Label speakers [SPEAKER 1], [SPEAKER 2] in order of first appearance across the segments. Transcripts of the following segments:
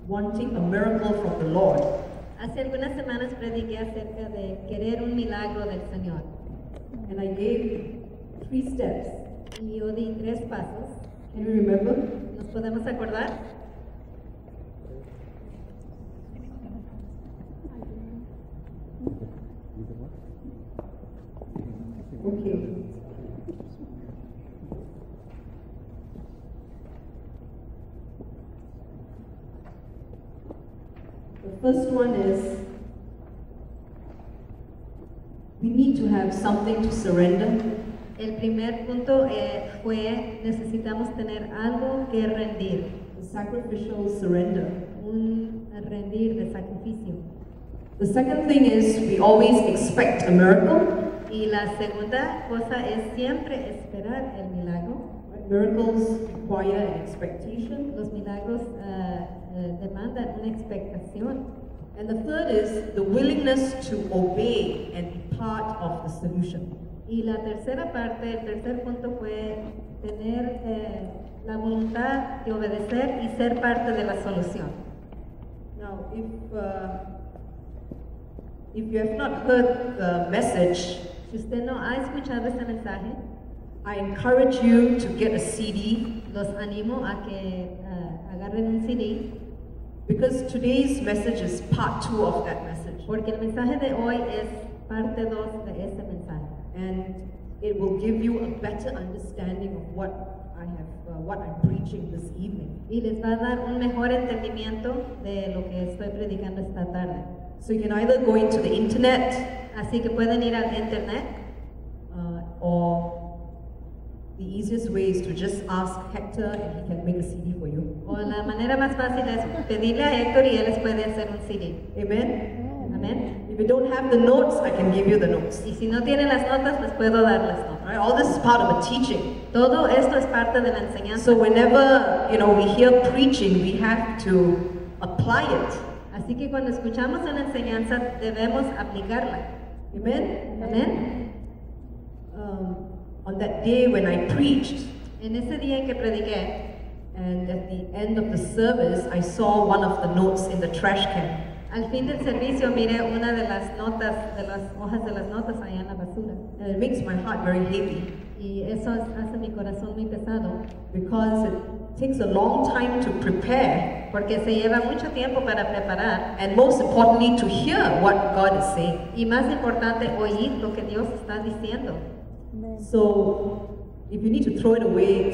[SPEAKER 1] wanting a miracle from the Lord.
[SPEAKER 2] Hace algunas semanas prediqué acerca de querer un milagro del Señor.
[SPEAKER 1] And I gave 3 steps.
[SPEAKER 2] Y yo di 3 pasos.
[SPEAKER 1] Can you remember?
[SPEAKER 2] ¿Nos podemos acordar?
[SPEAKER 1] Okay. The first one is we need to have something to surrender.
[SPEAKER 2] El primer punto fue necesitamos tener algo que rendir,
[SPEAKER 1] The sacrificial surrender.
[SPEAKER 2] un rendir de sacrificio.
[SPEAKER 1] The second thing is we always expect a miracle.
[SPEAKER 2] Y la segunda cosa es siempre esperar el milagro.
[SPEAKER 1] Right? Miracles require an expectation.
[SPEAKER 2] Los milagros demandan una expectación.
[SPEAKER 1] And the third is the willingness to obey and be part of the solution.
[SPEAKER 2] Y la tercera parte, el tercer punto fue tener la voluntad de obedecer y ser parte de la solución.
[SPEAKER 1] Now, if you have not heard the message,
[SPEAKER 2] Si usted no ha escuchado este mensaje,
[SPEAKER 1] I encourage you to get a CD
[SPEAKER 2] los animo a que agarren un CD,
[SPEAKER 1] because today's message is part 2 of that message.
[SPEAKER 2] porque el mensaje de hoy es parte 2 de este mensaje.
[SPEAKER 1] And it will give you a better understanding of what I'm preaching this evening.
[SPEAKER 2] Y les va a dar un mejor entendimiento de lo que estoy predicando esta tarde.
[SPEAKER 1] So you can either go into the internet
[SPEAKER 2] Así que pueden ir al internet,
[SPEAKER 1] or the easiest way is to just ask Hector and he can make a CD for you.
[SPEAKER 2] o la manera más fácil es pedirle a Héctor y él les puede hacer un CD.
[SPEAKER 1] Amen?
[SPEAKER 2] Amén.
[SPEAKER 1] If you don't have the notes, I can give you the notes.
[SPEAKER 2] Y si no tienen las notas, les puedo dar las notas.
[SPEAKER 1] Right? All this is part of a teaching.
[SPEAKER 2] Todo esto es parte de la enseñanza.
[SPEAKER 1] So whenever we hear preaching, we have to apply it.
[SPEAKER 2] Así que cuando escuchamos una enseñanza debemos aplicarla.
[SPEAKER 1] Amen?
[SPEAKER 2] Amén.
[SPEAKER 1] On that day when I preached,
[SPEAKER 2] En ese día en que prediqué,
[SPEAKER 1] and at the end of the service, I saw one of the notes in the trash can.
[SPEAKER 2] al fin del servicio miré una de las notas, de las hojas de las notas allá en la basura.
[SPEAKER 1] And it makes my heart very heavy
[SPEAKER 2] Y eso hace mi corazón muy pesado,
[SPEAKER 1] because it takes a long time to prepare,
[SPEAKER 2] porque se lleva mucho tiempo para preparar
[SPEAKER 1] and most importantly, to hear what God is saying.
[SPEAKER 2] y más importante oír lo que Dios está diciendo.
[SPEAKER 1] So if you need to throw it away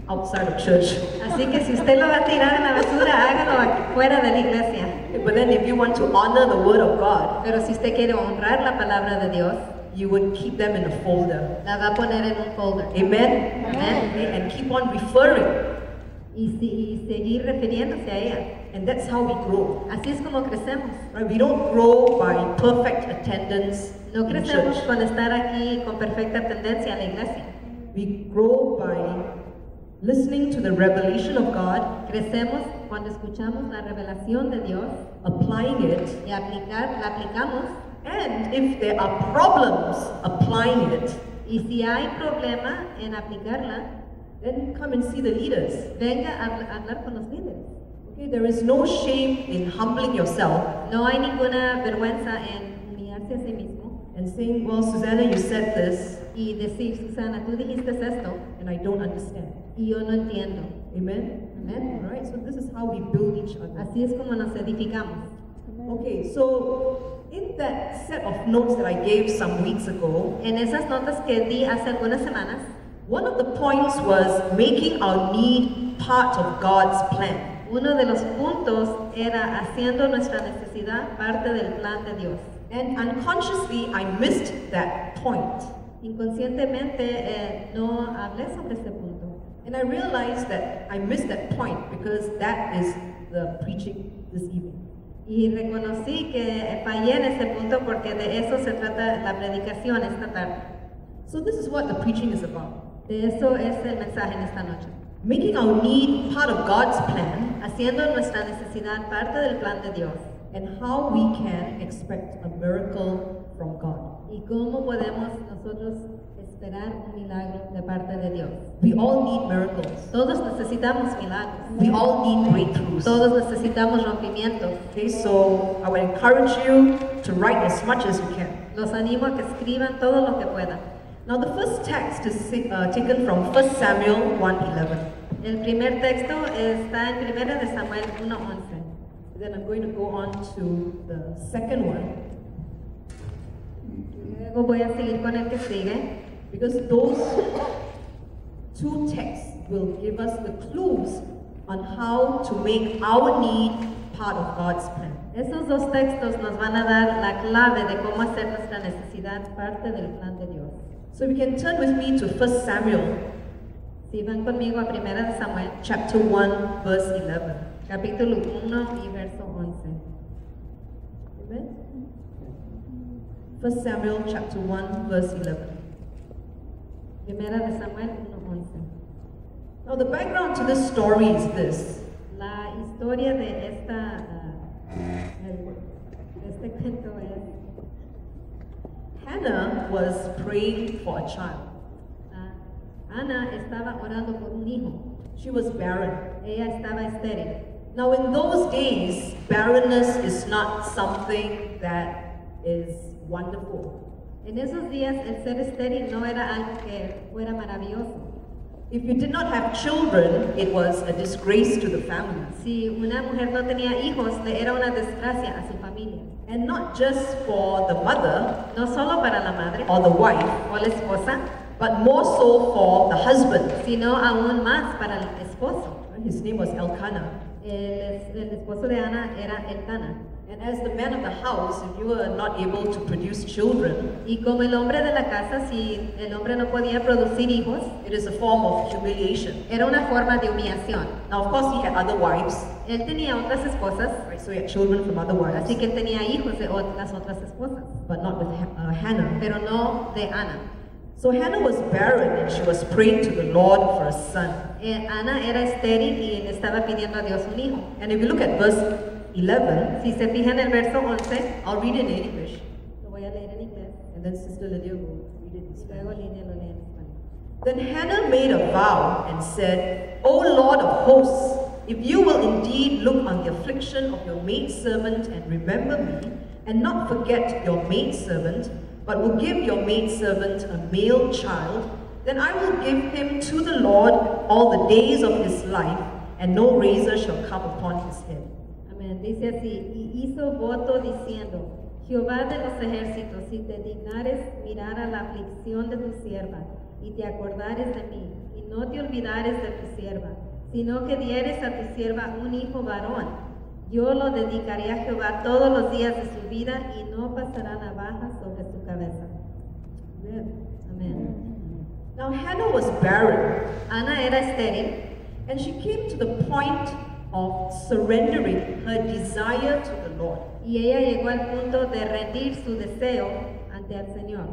[SPEAKER 1] outside of church.
[SPEAKER 2] Así que si usted lo va a tirar en la basura, hágalo fuera de la iglesia.
[SPEAKER 1] But then if you want to honor the word of God,
[SPEAKER 2] Pero si usted quiere honrar la palabra de Dios,
[SPEAKER 1] you would keep them in a folder.
[SPEAKER 2] la va a poner en un folder.
[SPEAKER 1] Amen?
[SPEAKER 2] Amén.
[SPEAKER 1] And keep on referring.
[SPEAKER 2] Y seguir refiriéndose a ella.
[SPEAKER 1] And that's how we grow.
[SPEAKER 2] Así es como crecemos.
[SPEAKER 1] Right? We don't grow by perfect attendance
[SPEAKER 2] No
[SPEAKER 1] in
[SPEAKER 2] crecemos
[SPEAKER 1] church.
[SPEAKER 2] con estar aquí con perfecta tendencia a la iglesia.
[SPEAKER 1] We grow by listening to the revelation of God,
[SPEAKER 2] Crecemos cuando escuchamos la revelación de Dios
[SPEAKER 1] applying it,
[SPEAKER 2] y la aplicamos.
[SPEAKER 1] and if there are problems applying it,
[SPEAKER 2] Y si hay problema en aplicarla,
[SPEAKER 1] then come and see the leaders.
[SPEAKER 2] venga a hablar con los líderes.
[SPEAKER 1] Okay, there is no shame in humbling yourself
[SPEAKER 2] No hay ninguna vergüenza en humillarse a sí mismo
[SPEAKER 1] and saying, well, Susanna, you said this,
[SPEAKER 2] y decir, Susana, tú dijiste esto
[SPEAKER 1] and I don't understand.
[SPEAKER 2] y yo no entiendo.
[SPEAKER 1] Amen?
[SPEAKER 2] Amén.
[SPEAKER 1] All right, so this is how we build each other.
[SPEAKER 2] Así es como nos edificamos.
[SPEAKER 1] Okay, so in that set of notes that I gave some weeks ago,
[SPEAKER 2] En esas notas que di hace algunas semanas,
[SPEAKER 1] one of the points was making our need part of God's plan.
[SPEAKER 2] uno de los puntos era haciendo nuestra necesidad parte del plan de Dios.
[SPEAKER 1] And unconsciously, I missed that point.
[SPEAKER 2] Inconscientemente no hablé sobre este punto.
[SPEAKER 1] And I realized that I missed that point because that is the preaching this evening.
[SPEAKER 2] Y reconocí que fallé en ese punto porque de eso se trata la predicación esta tarde.
[SPEAKER 1] So this is what the preaching is about.
[SPEAKER 2] De eso es el mensaje en esta noche.
[SPEAKER 1] Making our need part of God's plan
[SPEAKER 2] Haciendo nuestra necesidad parte del plan de Dios.
[SPEAKER 1] and how we can expect a miracle from God.
[SPEAKER 2] Y cómo podemos nosotros esperar un milagro de parte de Dios.
[SPEAKER 1] We all need miracles.
[SPEAKER 2] Todos necesitamos milagros.
[SPEAKER 1] We all need breakthroughs.
[SPEAKER 2] Todos necesitamos rompimientos.
[SPEAKER 1] Okay, so I would encourage you to write as much as you can.
[SPEAKER 2] Los animo a que escriban todo lo que puedan.
[SPEAKER 1] Now the first text is taken from 1 Samuel 1:11.
[SPEAKER 2] El primer texto está en 1 de Samuel 1:11.
[SPEAKER 1] Then I'm going to go on to the second one,
[SPEAKER 2] Luego voy a seguir con el que sigue,
[SPEAKER 1] because those two texts will give us the clues on how to make our need part of God's plan.
[SPEAKER 2] Esos dos textos nos van a dar la clave de cómo hacer nuestra necesidad parte del plan de Dios.
[SPEAKER 1] So you can turn with me to 1 Samuel
[SPEAKER 2] Si van conmigo a 1 de Samuel,
[SPEAKER 1] chapter 1 verse 11.
[SPEAKER 2] capítulo 1 y verso 11.
[SPEAKER 1] Amen. 1 Samuel chapter 1 verse 11.
[SPEAKER 2] 1 de Samuel 1:11.
[SPEAKER 1] Now the background to this story is this.
[SPEAKER 2] La historia de este cuento es,
[SPEAKER 1] Hannah was praying for a child.
[SPEAKER 2] Ana estaba orando por un hijo.
[SPEAKER 1] She was barren.
[SPEAKER 2] Ella estaba estéril.
[SPEAKER 1] Now in those days, barrenness is not something that is wonderful.
[SPEAKER 2] En esos días el ser estéril no era algo que fuera maravilloso.
[SPEAKER 1] If you did not have children, it was a disgrace to the family.
[SPEAKER 2] Si una mujer no tenía hijos, le era una desgracia a su familia.
[SPEAKER 1] And not just for the mother
[SPEAKER 2] No solo para la madre
[SPEAKER 1] or the wife,
[SPEAKER 2] o la esposa,
[SPEAKER 1] but more so for the husband.
[SPEAKER 2] sino aún más para el esposo.
[SPEAKER 1] His name was Elkanah.
[SPEAKER 2] El esposo de Ana era Elcana.
[SPEAKER 1] And as the man of the house, if you were not able to produce children,
[SPEAKER 2] Y como el hombre de la casa, si el hombre no podía producir hijos,
[SPEAKER 1] it is a form of humiliation.
[SPEAKER 2] era una forma de humillación.
[SPEAKER 1] Now, of course, he had other wives,
[SPEAKER 2] Él tenía otras esposas,
[SPEAKER 1] right? So he had children from other wives,
[SPEAKER 2] así que él tenía hijos de las otras esposas,
[SPEAKER 1] but not with Hannah.
[SPEAKER 2] pero no de Ana.
[SPEAKER 1] So Hannah was barren and she was praying to the Lord for a son.
[SPEAKER 2] Ana era estéril y le estaba pidiendo a Dios un hijo.
[SPEAKER 1] And if you look at verse 11,
[SPEAKER 2] Si se fija en el verso 11,
[SPEAKER 1] I'll read it in English,
[SPEAKER 2] lo voy a leer en inglés,
[SPEAKER 1] and then Sister Lydia will read it in Spanish.
[SPEAKER 2] luego Lidia lo lee en español.
[SPEAKER 1] Then Hannah made a vow and said, O Lord of hosts, if you will indeed look on the affliction of your maidservant and remember me, and not forget your maidservant, but will give your maidservant a male child, then I will give him to the Lord all the days of his life, and no razor shall come upon his head.
[SPEAKER 2] Amén. Dice así, y hizo voto diciendo, Jehová de los ejércitos, si te dignares mirar a la aflicción de tu sierva, y te acordares de mí, y no te olvidares de tu sierva, sino que dieres a tu sierva un hijo varón, yo lo dedicaré a Jehová todos los días de su vida, y no pasará navaja sobre su cabeza. Amén.
[SPEAKER 1] Now Hannah was barren,
[SPEAKER 2] Ana era estéril,
[SPEAKER 1] and she came to the point of surrendering her desire to the Lord.
[SPEAKER 2] y ella llegó al punto de rendir su deseo ante el Señor.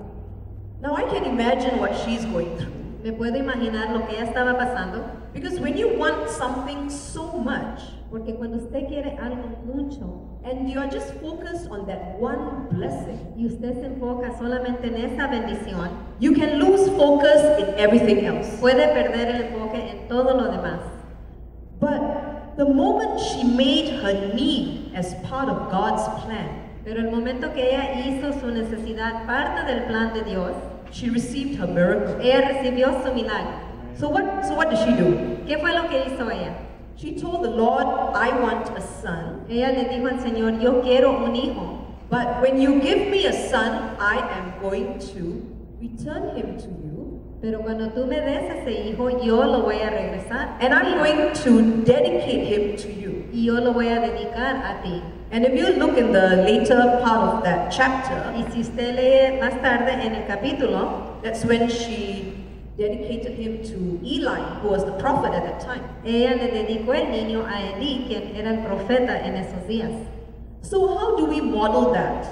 [SPEAKER 1] Now I can imagine what she's going through.
[SPEAKER 2] Me puedo imaginar lo que ella estaba pasando,
[SPEAKER 1] Because when you want something so much,
[SPEAKER 2] porque cuando usted quiere algo mucho
[SPEAKER 1] and you are just focused on that one blessing,
[SPEAKER 2] y usted se enfoca solamente en esa bendición,
[SPEAKER 1] you can lose focus in everything else.
[SPEAKER 2] puede perder el enfoque en todo lo demás.
[SPEAKER 1] But the moment she made her need as part of God's plan,
[SPEAKER 2] Pero el momento que ella hizo su necesidad parte del plan de Dios,
[SPEAKER 1] she received her miracle.
[SPEAKER 2] ella recibió su milagro.
[SPEAKER 1] So what did she do?
[SPEAKER 2] ¿Qué fue lo que hizo ella?
[SPEAKER 1] She told the Lord, I want a son,
[SPEAKER 2] Ella le dijo al Señor, yo quiero un hijo,
[SPEAKER 1] but when you give me a son, I am going to return him to you,
[SPEAKER 2] pero cuando tú me des ese hijo, yo lo voy a regresar
[SPEAKER 1] and I'm going to dedicate him to you.
[SPEAKER 2] y yo lo voy a dedicar a ti.
[SPEAKER 1] And if you look in the later part of that chapter,
[SPEAKER 2] Y si usted lee más tarde en el capítulo,
[SPEAKER 1] that's when she dedicated him to Eli, who was the prophet at that time.
[SPEAKER 2] ella le dedicó el niño a Elí, quien era el profeta en esos días.
[SPEAKER 1] So how do we model that?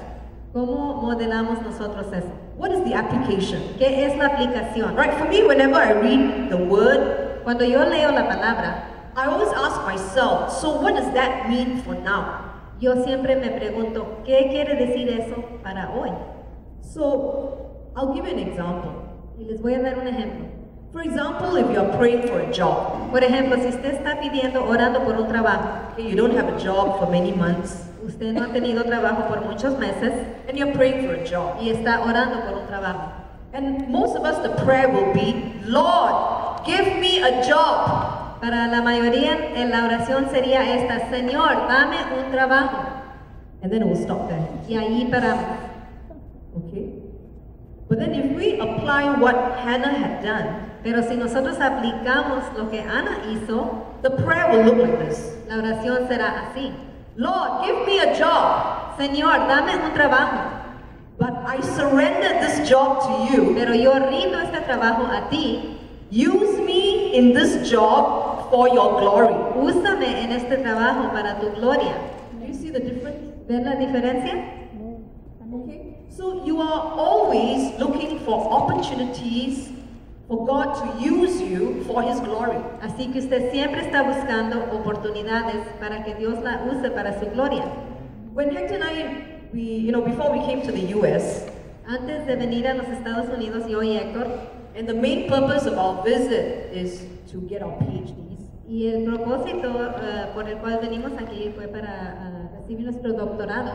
[SPEAKER 2] ¿Cómo modelamos nosotros eso?
[SPEAKER 1] What is the application?
[SPEAKER 2] ¿Qué es la aplicación?
[SPEAKER 1] Right, for me, whenever I read the word,
[SPEAKER 2] Cuando yo leo la palabra,
[SPEAKER 1] I always ask myself, so what does that mean for now?
[SPEAKER 2] yo siempre me pregunto, ¿qué quiere decir eso para hoy?
[SPEAKER 1] So I'll give you an example.
[SPEAKER 2] Y les voy a dar un ejemplo.
[SPEAKER 1] For example, if you are praying for a job,
[SPEAKER 2] Por ejemplo, si usted está pidiendo, orando por un trabajo,
[SPEAKER 1] okay, you don't have a job for many months,
[SPEAKER 2] usted no ha tenido trabajo por muchos meses
[SPEAKER 1] and you're praying for a job.
[SPEAKER 2] y está orando por un trabajo.
[SPEAKER 1] And most of us, the prayer will be, Lord, give me a job.
[SPEAKER 2] Para la mayoría, la oración sería esta: Señor, dame un trabajo.
[SPEAKER 1] And then it will stop there.
[SPEAKER 2] Y ahí paramos.
[SPEAKER 1] Okay? But then if we apply what Hannah had done,
[SPEAKER 2] Pero si nosotros aplicamos lo que Ana hizo,
[SPEAKER 1] the prayer will look like this.
[SPEAKER 2] la oración será así:
[SPEAKER 1] Lord, give me a job.
[SPEAKER 2] Señor, dame un trabajo.
[SPEAKER 1] But I surrender this job to you.
[SPEAKER 2] Pero yo rindo este trabajo a ti.
[SPEAKER 1] Use me in this job for your glory.
[SPEAKER 2] Úsame en este trabajo para tu gloria.
[SPEAKER 1] Do you see the difference?
[SPEAKER 2] ¿Ven la diferencia?
[SPEAKER 1] Okay. So you are always looking for opportunities for God to use you for His glory.
[SPEAKER 2] Así que usted siempre está buscando oportunidades para que Dios la use para su gloria.
[SPEAKER 1] When Hector and I, before we came to the US,
[SPEAKER 2] Antes de venir a los Estados Unidos, yo y Héctor,
[SPEAKER 1] and the main purpose of our visit is to get our PhDs.
[SPEAKER 2] y el propósito por el cual venimos aquí fue para recibir nuestro doctorado.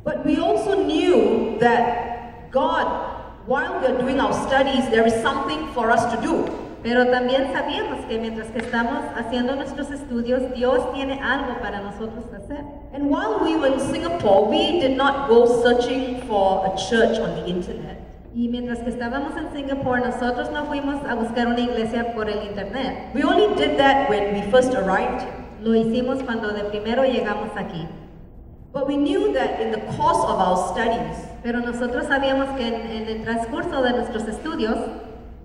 [SPEAKER 1] But we also knew that God, while we are doing our studies, there is something for us to do.
[SPEAKER 2] Pero también sabíamos que mientras que estamos haciendo nuestros estudios, Dios tiene algo para nosotros hacer.
[SPEAKER 1] And while we were in Singapore, we did not go searching for a church on the internet.
[SPEAKER 2] Y mientras que estábamos en Singapur, nosotros no fuimos a buscar una iglesia por el internet.
[SPEAKER 1] We only did that when we first arrived.
[SPEAKER 2] Lo hicimos cuando de primero llegamos aquí.
[SPEAKER 1] But we knew that in the course of our studies,
[SPEAKER 2] Pero nosotros sabíamos que en el transcurso de nuestros estudios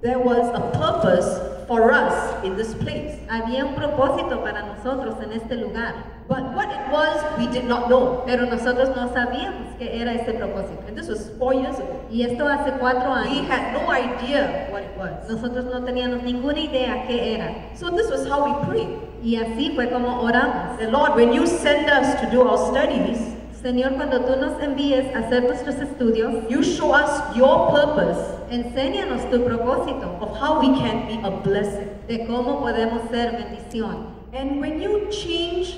[SPEAKER 1] there was a purpose for us in this place.
[SPEAKER 2] había un propósito para nosotros en este lugar.
[SPEAKER 1] But what it was, we did not know.
[SPEAKER 2] Pero nosotros no sabíamos que era ese propósito.
[SPEAKER 1] And this was 4 years ago.
[SPEAKER 2] Y esto hace 4
[SPEAKER 1] We
[SPEAKER 2] años.
[SPEAKER 1] had no idea what it was.
[SPEAKER 2] Nosotros no teníamos ninguna idea qué era.
[SPEAKER 1] So this was how we prayed.
[SPEAKER 2] Y así fue como oramos.
[SPEAKER 1] The Lord, when you send us to do our studies,
[SPEAKER 2] Señor, cuando tú nos envíes a hacer nuestros estudios,
[SPEAKER 1] you show us your purpose
[SPEAKER 2] enséñanos tu propósito
[SPEAKER 1] of how we can be a blessing.
[SPEAKER 2] de cómo podemos ser bendición.
[SPEAKER 1] And when you change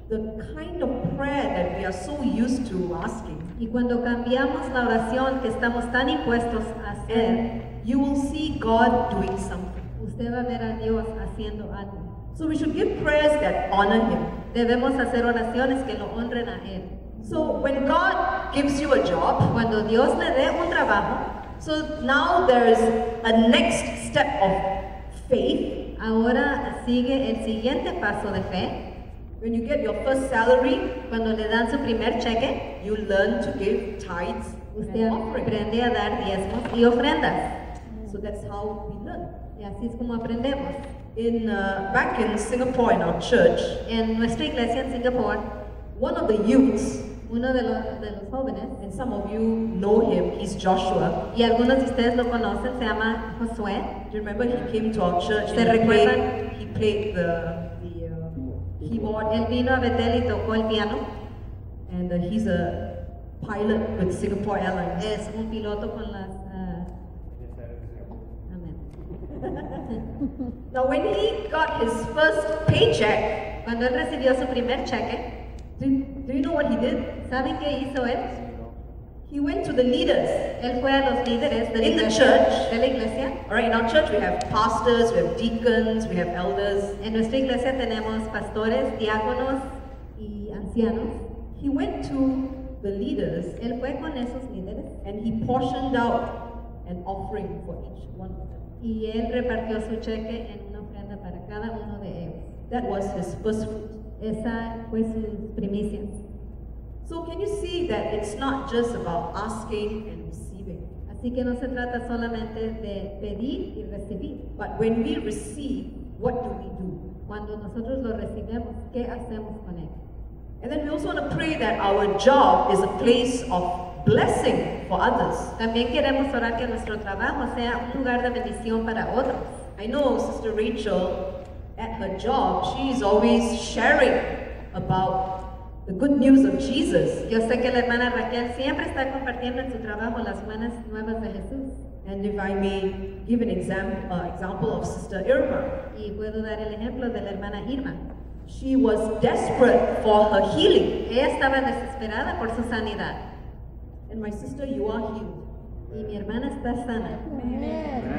[SPEAKER 1] the kind of prayer that we are so used to asking,
[SPEAKER 2] Y cuando cambiamos la oración que estamos tan impuestos a hacer,
[SPEAKER 1] and you will see God doing something.
[SPEAKER 2] usted va a ver a Dios haciendo algo.
[SPEAKER 1] So we should give prayers that honor Him.
[SPEAKER 2] Debemos hacer oraciones que lo honren a Él.
[SPEAKER 1] So when God gives you a job,
[SPEAKER 2] Cuando Dios le dé un trabajo,
[SPEAKER 1] so now there is a next step of faith.
[SPEAKER 2] ahora sigue el siguiente paso de fe.
[SPEAKER 1] When you get your first salary,
[SPEAKER 2] Cuando le dan su primer cheque,
[SPEAKER 1] you learn to give tithes
[SPEAKER 2] usted
[SPEAKER 1] and offerings.
[SPEAKER 2] aprende a dar diezmos y ofrendas.
[SPEAKER 1] So that's how we learn.
[SPEAKER 2] Y así es como aprendemos.
[SPEAKER 1] Back in Singapore, in our church,
[SPEAKER 2] En nuestra iglesia en Singapur,
[SPEAKER 1] one of the youths,
[SPEAKER 2] uno de los jóvenes,
[SPEAKER 1] and some of you know him, he's Joshua.
[SPEAKER 2] y algunos de ustedes lo conocen, se llama Josué.
[SPEAKER 1] Do you remember he came to our church
[SPEAKER 2] ¿Se
[SPEAKER 1] and
[SPEAKER 2] recuerdan?
[SPEAKER 1] he played the keyboard,
[SPEAKER 2] Él vino a Betel y tocó el piano.
[SPEAKER 1] and he's a pilot with Singapore Airlines.
[SPEAKER 2] Es un piloto con las... amén.
[SPEAKER 1] Now, when he got his first paycheck,
[SPEAKER 2] Cuando él recibió su primer cheque,
[SPEAKER 1] do you know what he did?
[SPEAKER 2] ¿saben qué hizo él?
[SPEAKER 1] He went to the leaders.
[SPEAKER 2] Él fue a los líderes de la
[SPEAKER 1] In the
[SPEAKER 2] iglesia.
[SPEAKER 1] church.
[SPEAKER 2] De la iglesia.
[SPEAKER 1] All right, in our church we have pastors, we have deacons, we have elders.
[SPEAKER 2] En nuestra iglesia tenemos pastores, diáconos y ancianos.
[SPEAKER 1] He went to the leaders
[SPEAKER 2] Él fue con esos líderes
[SPEAKER 1] and he portioned out an offering for each one of them.
[SPEAKER 2] y él repartió su cheque en una ofrenda para cada uno de ellos.
[SPEAKER 1] That was his first fruit.
[SPEAKER 2] Esa fue sus primicias.
[SPEAKER 1] So can you see that it's not just about asking and receiving,
[SPEAKER 2] Así que no se trata solamente de pedir y recibir.
[SPEAKER 1] but when we receive, what do we do?
[SPEAKER 2] Cuando nosotros lo recibimos, ¿qué hacemos con él?
[SPEAKER 1] And then we also want to pray that our job is a place of blessing for others.
[SPEAKER 2] También queremos orar que nuestro trabajo sea un lugar de bendición para otros.
[SPEAKER 1] I know Sister Rachel, at her job, she is always sharing about the good news of Jesus.
[SPEAKER 2] Yo sé que la hermana Raquel siempre está compartiendo en su trabajo las buenas nuevas de Jesús.
[SPEAKER 1] And if I may give an example of Sister Irma,
[SPEAKER 2] Y puedo dar el ejemplo de la hermana Irma.
[SPEAKER 1] she was desperate for her healing.
[SPEAKER 2] Ella estaba desesperada por su sanidad.
[SPEAKER 1] And my sister, you are healed.
[SPEAKER 2] Y mi hermana está sana.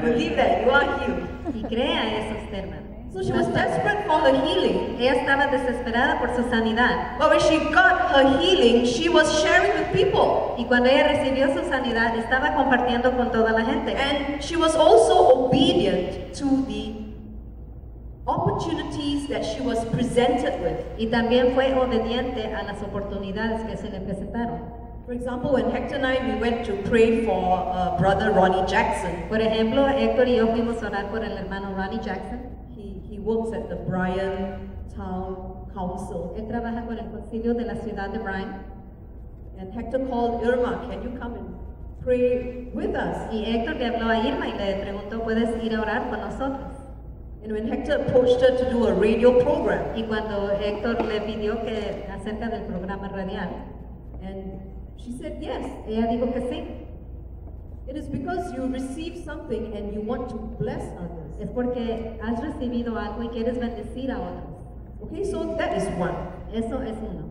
[SPEAKER 1] Believe that, you are healed.
[SPEAKER 2] Y crea eso usted, hermana.
[SPEAKER 1] So she was desperate for her healing.
[SPEAKER 2] Ella estaba desesperada por su sanidad.
[SPEAKER 1] But when she got her healing, she was sharing with people.
[SPEAKER 2] Y cuando ella recibió su sanidad, estaba compartiendo con toda la gente.
[SPEAKER 1] And she was also obedient to the opportunities that she was presented with.
[SPEAKER 2] Y también fue obediente a las oportunidades que se le presentaron.
[SPEAKER 1] For example, when Hector and I, we went to pray for brother Ronnie Jackson.
[SPEAKER 2] Por ejemplo, Héctor y yo fuimos a orar por el hermano Ronnie Jackson.
[SPEAKER 1] He works at the Bryan Town Council.
[SPEAKER 2] Él trabaja con el concilio de la ciudad de Bryan.
[SPEAKER 1] And Hector called Irma, can you come and pray with us?
[SPEAKER 2] Y Héctor le habló a Irma y le preguntó, ¿puedes ir a orar con nosotros?
[SPEAKER 1] And when Hector approached her to do a radio program,
[SPEAKER 2] Y cuando Héctor le pidió que acerca del programa radial,
[SPEAKER 1] and she said yes.
[SPEAKER 2] ella dijo que sí.
[SPEAKER 1] It is because you received something and you want to bless others.
[SPEAKER 2] Es porque has recibido algo y quieres bendecir a otros.
[SPEAKER 1] Okay, so that is one.
[SPEAKER 2] Eso es uno.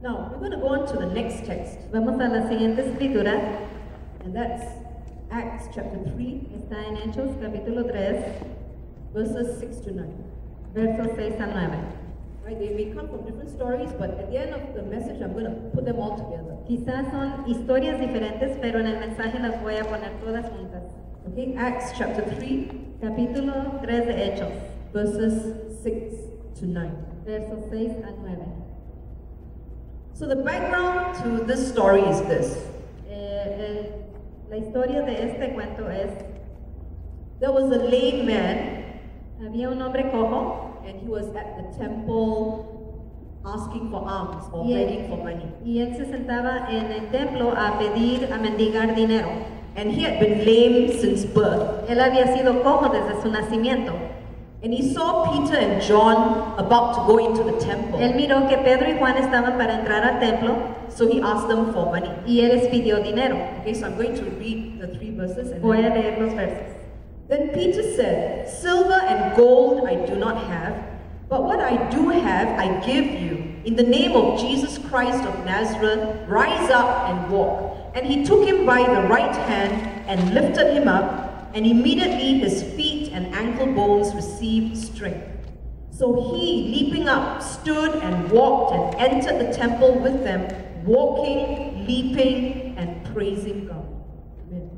[SPEAKER 1] Now, we're going to go on to the next text,
[SPEAKER 2] Vamos a la siguiente escritura.
[SPEAKER 1] and that's Acts chapter 3,
[SPEAKER 2] Está en Hechos capítulo 3,
[SPEAKER 1] verses 6 to 9.
[SPEAKER 2] versos 6 al 9.
[SPEAKER 1] Right, they may come from different stories, but at the end of the message, I'm going to put them all together.
[SPEAKER 2] Quizás son historias diferentes, pero en el mensaje las voy a poner todas juntas.
[SPEAKER 1] Okay, Acts chapter 3,
[SPEAKER 2] Capítulo 3 de Hechos,
[SPEAKER 1] verses 6 to 9.
[SPEAKER 2] versos 6 al 9.
[SPEAKER 1] So the background to this story is this.
[SPEAKER 2] La historia de este cuento es,
[SPEAKER 1] There was a lame man,
[SPEAKER 2] había un hombre cojo
[SPEAKER 1] and he was at the temple asking for alms or
[SPEAKER 2] y
[SPEAKER 1] begging for money.
[SPEAKER 2] él se sentaba en el templo a pedir, a mendigar dinero.
[SPEAKER 1] And he had been lame since birth.
[SPEAKER 2] Él había sido cojo desde su nacimiento.
[SPEAKER 1] And he saw Peter and John about to go into the temple.
[SPEAKER 2] Él miró que Pedro y Juan estaban para entrar al templo
[SPEAKER 1] So he asked them for money.
[SPEAKER 2] y él les pidió dinero.
[SPEAKER 1] Okay, so I'm going to read the 3 verses. And
[SPEAKER 2] Voy a
[SPEAKER 1] then,
[SPEAKER 2] leer los versos.
[SPEAKER 1] then Peter said, Silver and gold I do not have, but what I do have I give you. In the name of Jesus Christ of Nazareth, rise up and walk. And he took him by the right hand and lifted him up, and immediately his feet and ankle bones received strength. So he, leaping up, stood and walked and entered the temple with them, walking, leaping, and praising God. Amen.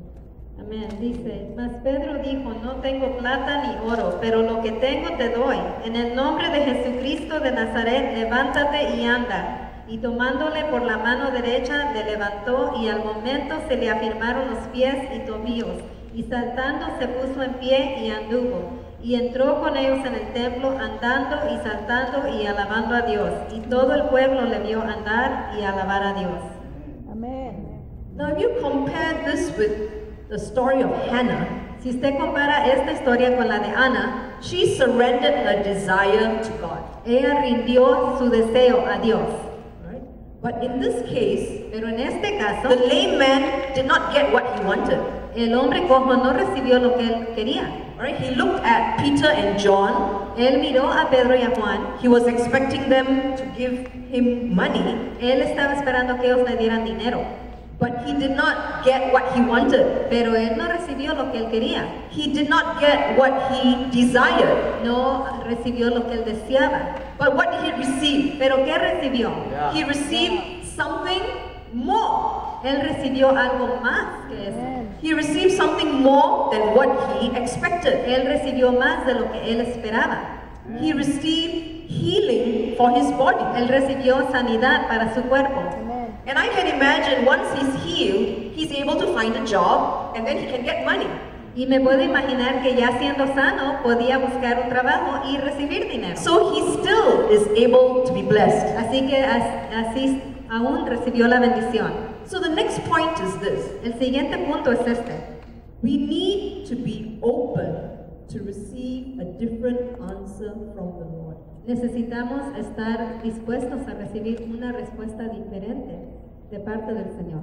[SPEAKER 2] Amén. Dice, mas Pedro dijo, no tengo plata ni oro, pero lo que tengo te doy. En el nombre de Jesucristo de Nazaret, levántate y anda. Y tomándole por la mano derecha, le levantó y al momento se le afirmaron los pies y tobillos. Y saltando se puso en pie y anduvo. Y entró con ellos en el templo, andando y saltando y alabando a Dios. Y todo el pueblo le vio andar y alabar a Dios.
[SPEAKER 3] Amén.
[SPEAKER 1] Now, if you compare this with the story of Hannah,
[SPEAKER 2] Si usted compara esta historia con la de Ana,
[SPEAKER 1] she surrendered her desire to God.
[SPEAKER 2] ella rindió su deseo a Dios.
[SPEAKER 1] Right? But in this case,
[SPEAKER 2] Pero en este caso,
[SPEAKER 1] the lame man did not get what he wanted.
[SPEAKER 2] el hombre cojo no recibió lo que él quería.
[SPEAKER 1] Right? He looked at Peter and John.
[SPEAKER 2] Él miró a Pedro y a Juan.
[SPEAKER 1] He was expecting them to give him money,
[SPEAKER 2] Él estaba esperando que ellos le dieran dinero.
[SPEAKER 1] but he did not get what he wanted.
[SPEAKER 2] Pero él no recibió lo que él quería.
[SPEAKER 1] He did not get what he desired.
[SPEAKER 2] No recibió lo que él deseaba.
[SPEAKER 1] But what did he receive?
[SPEAKER 2] ¿Pero qué recibió?
[SPEAKER 1] He received something more.
[SPEAKER 2] Él recibió algo más que eso.
[SPEAKER 1] He received something more than what he expected.
[SPEAKER 2] Él recibió más de lo que él esperaba.
[SPEAKER 1] He received healing for his body.
[SPEAKER 2] Él recibió sanidad para su cuerpo.
[SPEAKER 1] And I can imagine once he's healed, he's able to find a job and then he can get money.
[SPEAKER 2] Y me puedo imaginar que ya siendo sano podía buscar un trabajo y recibir dinero.
[SPEAKER 1] So he still is able to be blessed.
[SPEAKER 2] Así que así aún recibió la bendición.
[SPEAKER 1] So the next point is this.
[SPEAKER 2] El siguiente punto es este.
[SPEAKER 1] We need to be open to receive a different answer from the Lord.
[SPEAKER 2] Necesitamos estar dispuestos a recibir una respuesta diferente de parte del Señor.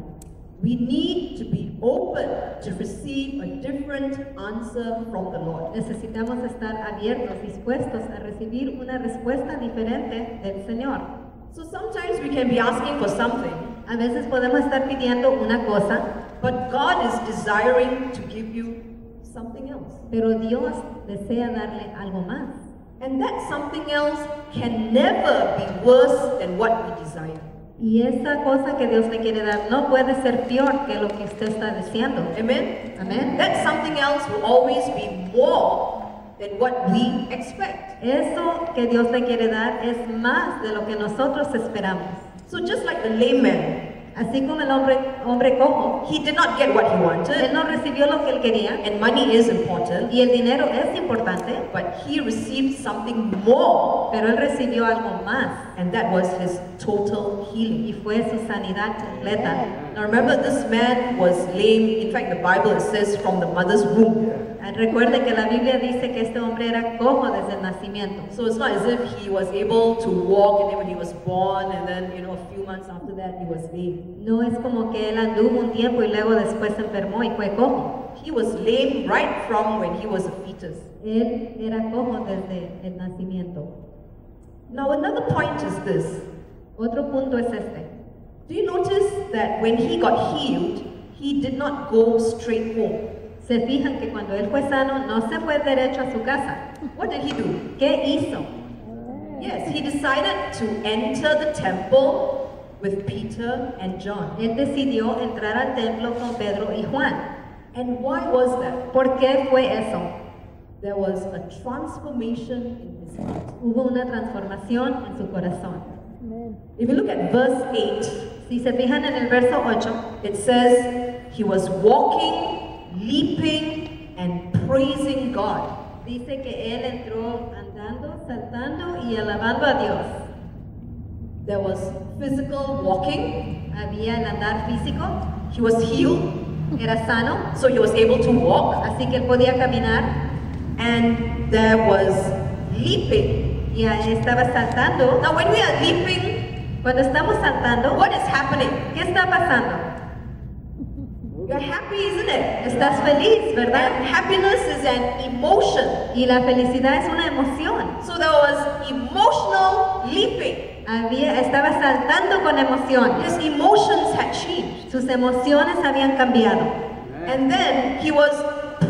[SPEAKER 1] We need to be open to receive a different answer from the Lord.
[SPEAKER 2] Necesitamos estar abiertos, dispuestos a recibir una respuesta diferente del Señor.
[SPEAKER 1] So sometimes we can be asking for something,
[SPEAKER 2] A veces podemos estar pidiendo una cosa,
[SPEAKER 1] but God is desiring to give you something else.
[SPEAKER 2] pero Dios desea darle algo más.
[SPEAKER 1] And that something else can never be worse than what we desire.
[SPEAKER 2] Y esa cosa que Dios le quiere dar no puede ser peor que lo que usted está deseando.
[SPEAKER 1] Amen?
[SPEAKER 2] Amén.
[SPEAKER 1] That something else will always be more than what we expect.
[SPEAKER 2] Eso que Dios le quiere dar es más de lo que nosotros esperamos.
[SPEAKER 1] So just like the lame man,
[SPEAKER 2] Así como el hombre cojo,
[SPEAKER 1] he did not get what he
[SPEAKER 2] él
[SPEAKER 1] wanted,
[SPEAKER 2] no recibió lo que él quería,
[SPEAKER 1] and money is important,
[SPEAKER 2] y el dinero es importante,
[SPEAKER 1] but he received something more,
[SPEAKER 2] pero él recibió algo más,
[SPEAKER 1] and that was his total healing.
[SPEAKER 2] y fue su sanidad completa.
[SPEAKER 1] Now remember, this man was lame. In fact, the Bible it says from the mother's womb.
[SPEAKER 2] Recuerde que la Biblia dice que este hombre era cojo desde el nacimiento.
[SPEAKER 1] So it's not as if he was able to walk and then when he was born and then, a few months after that he was lame.
[SPEAKER 2] No es como que él anduvo un tiempo y luego después se enfermó y fue cojo.
[SPEAKER 1] He was lame right from when he was a fetus.
[SPEAKER 2] Él era cojo desde el nacimiento.
[SPEAKER 1] Now another point is this.
[SPEAKER 2] Otro punto es este.
[SPEAKER 1] Do you notice that when he got healed, he did not go straight home?
[SPEAKER 2] Se fijan que cuando él fue sano no se fue derecho a su casa.
[SPEAKER 1] What did he do?
[SPEAKER 2] ¿Qué hizo?
[SPEAKER 1] Yes, he decided to enter the temple with Peter and John.
[SPEAKER 2] Él decidió entrar al templo con Pedro y Juan.
[SPEAKER 1] And why was that?
[SPEAKER 2] ¿Por qué fue eso?
[SPEAKER 1] There was a transformation in his heart.
[SPEAKER 2] Hubo una transformación en su corazón.
[SPEAKER 1] If you look at verse 8,
[SPEAKER 2] Si se fijan en el verso 8,
[SPEAKER 1] it says he was walking, leaping, and praising God.
[SPEAKER 2] dice que él entró andando, saltando y alabando a Dios.
[SPEAKER 1] There was physical walking.
[SPEAKER 2] Había el andar físico,
[SPEAKER 1] He was healed,
[SPEAKER 2] era sano,
[SPEAKER 1] so he was able to walk.
[SPEAKER 2] así que él podía caminar,
[SPEAKER 1] And there was leaping.
[SPEAKER 2] y ahí estaba saltando.
[SPEAKER 1] Now, when we are leaping,
[SPEAKER 2] Cuando estamos saltando,
[SPEAKER 1] what is happening?
[SPEAKER 2] ¿qué está pasando?
[SPEAKER 1] You're happy, isn't it?
[SPEAKER 2] Estás feliz,
[SPEAKER 1] And
[SPEAKER 2] ¿verdad?
[SPEAKER 1] happiness is an emotion.
[SPEAKER 2] Y la felicidad es una emoción.
[SPEAKER 1] So there was emotional leaping.
[SPEAKER 2] Estaba saltando con emoción.
[SPEAKER 1] His emotions had changed.
[SPEAKER 2] Sus emociones habían cambiado.
[SPEAKER 1] And then he was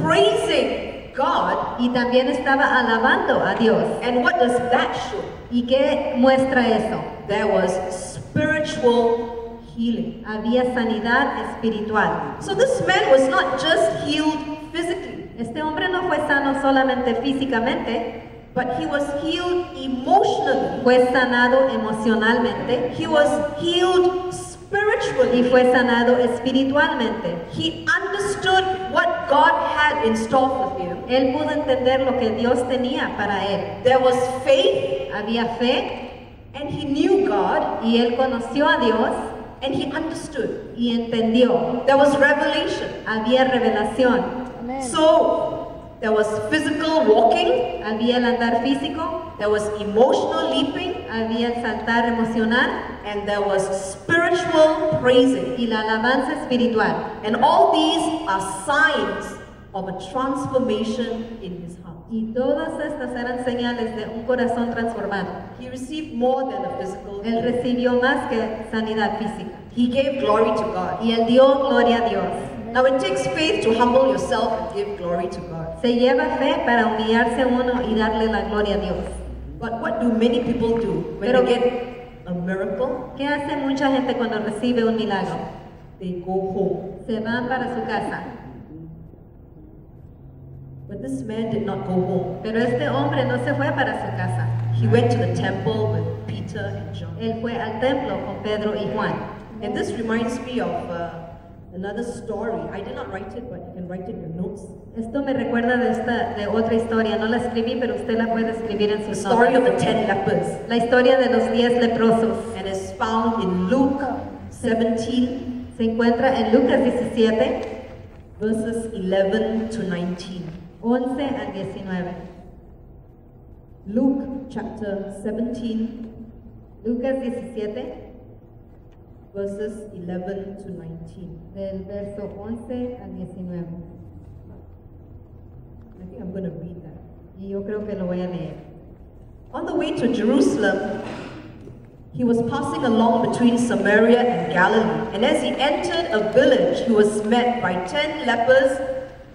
[SPEAKER 1] praising God.
[SPEAKER 2] Y también estaba alabando a Dios.
[SPEAKER 1] And what does that show?
[SPEAKER 2] ¿Y qué muestra eso?
[SPEAKER 1] There was spiritual healing.
[SPEAKER 2] Había sanidad espiritual.
[SPEAKER 1] So this man was not just healed physically,
[SPEAKER 2] Este hombre no fue sano solamente físicamente,
[SPEAKER 1] but he was healed emotionally.
[SPEAKER 2] fue sanado emocionalmente
[SPEAKER 1] He was healed
[SPEAKER 2] y
[SPEAKER 1] spiritually.
[SPEAKER 2] fue sanado espiritualmente.
[SPEAKER 1] He understood what God had in store for him.
[SPEAKER 2] Él pudo entender lo que Dios tenía para él.
[SPEAKER 1] There was faith,
[SPEAKER 2] Había fe
[SPEAKER 1] and he knew God,
[SPEAKER 2] y él conoció a Dios
[SPEAKER 1] and he understood.
[SPEAKER 2] y entendió.
[SPEAKER 1] There was revelation.
[SPEAKER 2] Había revelación.
[SPEAKER 1] So there was physical walking,
[SPEAKER 2] Había el andar físico,
[SPEAKER 1] there was emotional leaping,
[SPEAKER 2] había el saltar emocional
[SPEAKER 1] and there was spiritual praising.
[SPEAKER 2] y la alabanza espiritual.
[SPEAKER 1] And all these are signs of a transformation in his heart.
[SPEAKER 2] Y todas estas eran señales de un corazón transformado.
[SPEAKER 1] He received more than a physical
[SPEAKER 2] Él
[SPEAKER 1] healing.
[SPEAKER 2] recibió más que sanidad física.
[SPEAKER 1] He gave glory to God.
[SPEAKER 2] Y él dio gloria a Dios.
[SPEAKER 1] Now it takes faith to humble yourself and give glory to God.
[SPEAKER 2] Se lleva fe para humillarse uno y darle la gloria a Dios.
[SPEAKER 1] But what do many people do when
[SPEAKER 2] Pero-
[SPEAKER 1] they get a miracle?
[SPEAKER 2] ¿Qué hace mucha gente cuando recibe un milagro?
[SPEAKER 1] They go home.
[SPEAKER 2] Se van para su casa.
[SPEAKER 1] But this man did not go home.
[SPEAKER 2] Pero este hombre no se fue para su casa.
[SPEAKER 1] He went to the temple with Peter and John.
[SPEAKER 2] Él fue al templo con Pedro y Juan.
[SPEAKER 1] And this reminds me of another story. I did not write it, but you can write it in your notes.
[SPEAKER 2] Esto me recuerda de otra historia. No la escribí, pero usted la puede escribir en
[SPEAKER 1] The
[SPEAKER 2] sus
[SPEAKER 1] story
[SPEAKER 2] notas.
[SPEAKER 1] of the 10 lepers.
[SPEAKER 2] La historia de los 10 leprosos.
[SPEAKER 1] And it's found in Luke 17,
[SPEAKER 2] Se encuentra en Lucas 17,
[SPEAKER 1] verses 11 to 19.
[SPEAKER 2] 11 al 19.
[SPEAKER 1] Luke chapter 17,
[SPEAKER 2] Lucas 17,
[SPEAKER 1] verses 11 to 19.
[SPEAKER 2] del verso 11 al 19.
[SPEAKER 1] I think I'm going to read that.
[SPEAKER 2] Y yo creo que lo voy a leer.
[SPEAKER 1] On the way to Jerusalem, he was passing along between Samaria and Galilee, and as he entered a village, he was met by 10 lepers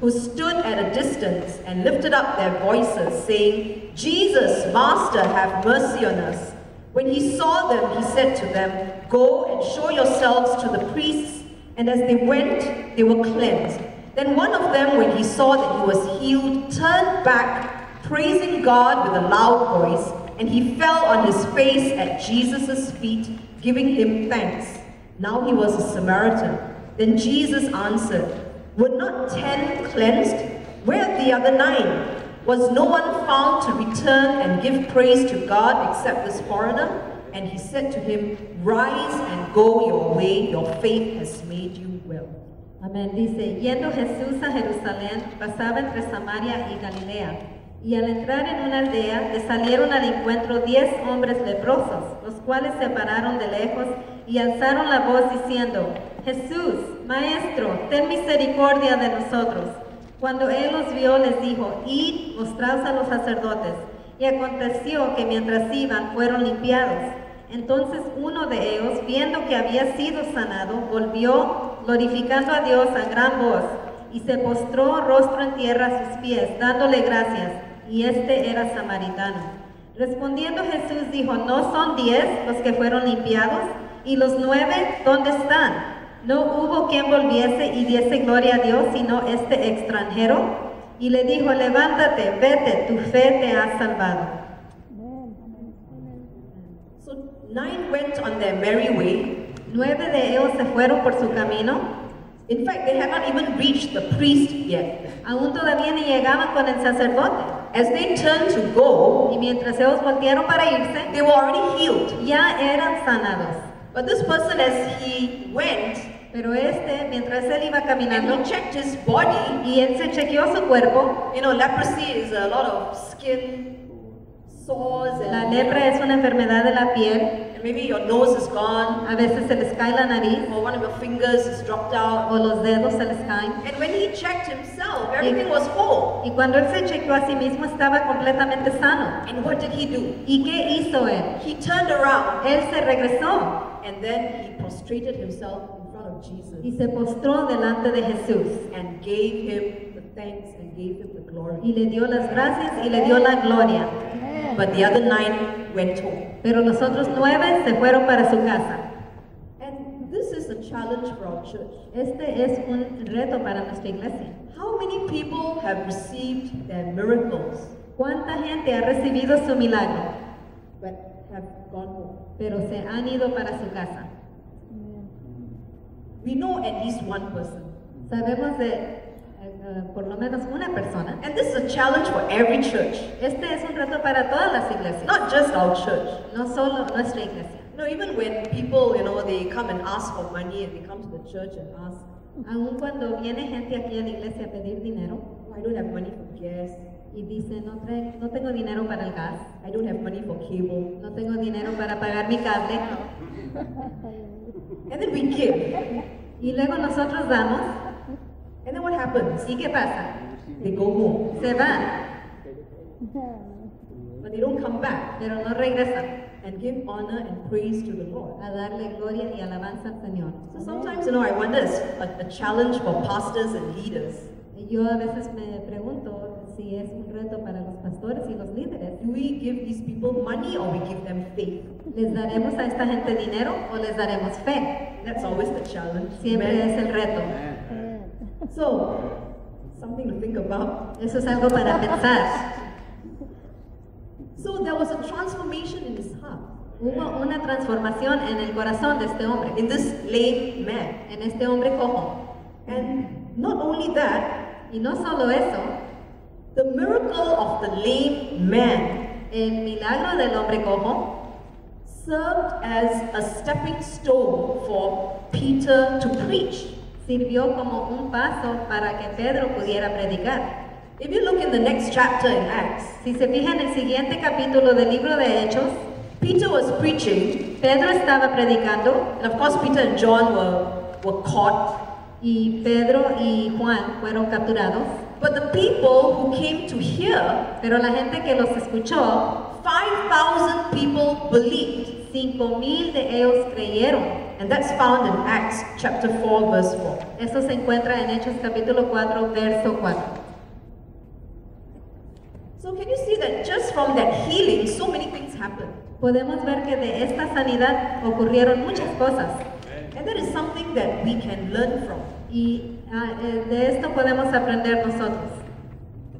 [SPEAKER 1] who stood at a distance and lifted up their voices, saying, "Jesus, Master, have mercy on us." When he saw them, he said to them, "Go and show yourselves to the priests." And as they went, they were cleansed. Then one of them, when he saw that he was healed, turned back, praising God with a loud voice, and he fell on his face at Jesus' feet, giving him thanks. Now he was a Samaritan. Then Jesus answered, "Were not 10 cleansed? Where are the other 9? Was no one found to return and give praise to God except this foreigner?" And he said to him, "Rise and go your way, your faith has made you well."
[SPEAKER 2] Amén. Dice, yendo Jesús a Jerusalén, pasaba entre Samaria y Galilea. Y al entrar en una aldea, le salieron al encuentro 10 hombres leprosos, los cuales se pararon de lejos y alzaron la voz diciendo, "Jesús, Maestro, ten misericordia de nosotros." Cuando él los vio, les dijo, "Id, mostraos a los sacerdotes." Y aconteció que mientras iban, fueron limpiados. Entonces uno de ellos, viendo que había sido sanado, volvió, glorificando a Dios a gran voz, y se postró rostro en tierra a sus pies, dándole gracias, y este era samaritano. Respondiendo Jesús dijo, ¿no son 10 los que fueron limpiados? ¿Y los 9 dónde están? No hubo quien volviese y diese gloria a Dios, sino este extranjero. Y le dijo, levántate, vete, tu fe te ha salvado.
[SPEAKER 1] So 9 went on their merry way.
[SPEAKER 2] 9 de ellos se fueron por su camino.
[SPEAKER 1] In fact, they had not even reached the priest yet.
[SPEAKER 2] Aún todavía ni llegaban con el sacerdote.
[SPEAKER 1] As they turned to go,
[SPEAKER 2] Y mientras ellos voltearon para irse,
[SPEAKER 1] they were already healed.
[SPEAKER 2] ya eran sanados.
[SPEAKER 1] But this person, as he went,
[SPEAKER 2] Pero mientras él iba
[SPEAKER 1] and
[SPEAKER 2] caminando,
[SPEAKER 1] he checked his body,
[SPEAKER 2] y él se chequeó su cuerpo.
[SPEAKER 1] you know, leprosy is a lot of skin sores
[SPEAKER 2] La
[SPEAKER 1] and,
[SPEAKER 2] lepra es una enfermedad de la piel.
[SPEAKER 1] and maybe your nose is gone,
[SPEAKER 2] A veces se les cae la nariz
[SPEAKER 1] or one of your fingers is dropped out.
[SPEAKER 2] o los dedos se les caen.
[SPEAKER 1] And when he checked himself, everything was whole.
[SPEAKER 2] Y cuando él se chequeó a sí mismo estaba completamente sano.
[SPEAKER 1] And what did he do?
[SPEAKER 2] ¿Y qué hizo él?
[SPEAKER 1] He turned around
[SPEAKER 2] Él se regresó
[SPEAKER 1] and then he prostrated himself in front of Jesus
[SPEAKER 2] y se postró delante de Jesús
[SPEAKER 1] and gave him the thanks and gave him the glory.
[SPEAKER 2] y le dio las gracias y le dio la gloria.
[SPEAKER 1] But the other 9 went home.
[SPEAKER 2] Pero los otros 9 se fueron para su casa.
[SPEAKER 1] And this is a challenge for our church.
[SPEAKER 2] Este es un reto para nuestra iglesia.
[SPEAKER 1] How many people have received their miracles
[SPEAKER 2] ¿Cuánta gente ha recibido su milagro,
[SPEAKER 1] but have gone home?
[SPEAKER 2] pero se han ido para su casa?
[SPEAKER 1] We know at least one person.
[SPEAKER 2] Sabemos de por lo menos una persona.
[SPEAKER 1] And this is a challenge for every church,
[SPEAKER 2] Este es un reto para todas las iglesias,
[SPEAKER 1] not just our church.
[SPEAKER 2] no solo nuestra iglesia.
[SPEAKER 1] You know, even when people, you know, they come and ask for money and they come to the church and ask,
[SPEAKER 2] Aun cuando viene gente aquí a la iglesia a pedir dinero
[SPEAKER 1] oh, I don't have money for gas,
[SPEAKER 2] y dice, no tengo dinero para el gas,
[SPEAKER 1] I don't have money for cable,
[SPEAKER 2] no tengo dinero para pagar mi cable,
[SPEAKER 1] and then we give.
[SPEAKER 2] y luego nosotros damos,
[SPEAKER 1] And then what happens?
[SPEAKER 2] ¿y qué pasa?
[SPEAKER 1] They go home,
[SPEAKER 2] Se van,
[SPEAKER 1] but they don't come back
[SPEAKER 2] pero no regresan
[SPEAKER 1] and give honor and praise to the Lord.
[SPEAKER 2] a darle gloria y alabanza al Señor.
[SPEAKER 1] So sometimes, you know, I wonder, it's a challenge for pastors and leaders.
[SPEAKER 2] Y yo a veces me pregunto si es un reto para los pastores y los líderes.
[SPEAKER 1] Do we give these people money or we give them faith?
[SPEAKER 2] ¿Les daremos a esta gente dinero o les daremos fe?
[SPEAKER 1] That's always the challenge.
[SPEAKER 2] Siempre
[SPEAKER 1] Amen.
[SPEAKER 2] es el reto.
[SPEAKER 1] So, something to think about.
[SPEAKER 2] Eso es algo para pensar.
[SPEAKER 1] So there was a transformation in his heart,
[SPEAKER 2] Hubo una transformación en el corazón de este hombre,
[SPEAKER 1] in this lame man.
[SPEAKER 2] en este hombre cojo.
[SPEAKER 1] And not only that,
[SPEAKER 2] Y no solo eso,
[SPEAKER 1] the miracle of the lame man
[SPEAKER 2] el milagro del hombre cojo
[SPEAKER 1] served as a stepping stone for Peter to preach.
[SPEAKER 2] sirvió como un paso para que Pedro pudiera predicar.
[SPEAKER 1] If you look in the next chapter in Acts,
[SPEAKER 2] Si se fija en el siguiente capítulo del libro de Hechos,
[SPEAKER 1] Peter was preaching,
[SPEAKER 2] Pedro estaba predicando
[SPEAKER 1] and of course Peter and John were caught.
[SPEAKER 2] y Pedro y Juan fueron capturados.
[SPEAKER 1] But the people who came to hear,
[SPEAKER 2] Pero la gente que los escuchó,
[SPEAKER 1] 5,000 people believed.
[SPEAKER 2] 5,000 de ellos creyeron.
[SPEAKER 1] And that's found in Acts chapter 4, verse 4.
[SPEAKER 2] Esto se encuentra en Hechos capítulo 4, verso 4.
[SPEAKER 1] So can you see that just from that healing, so many things happened?
[SPEAKER 2] Podemos ver que de esta sanidad ocurrieron muchas cosas.
[SPEAKER 1] And that is something that we can learn from.
[SPEAKER 2] Y de esto podemos aprender nosotros.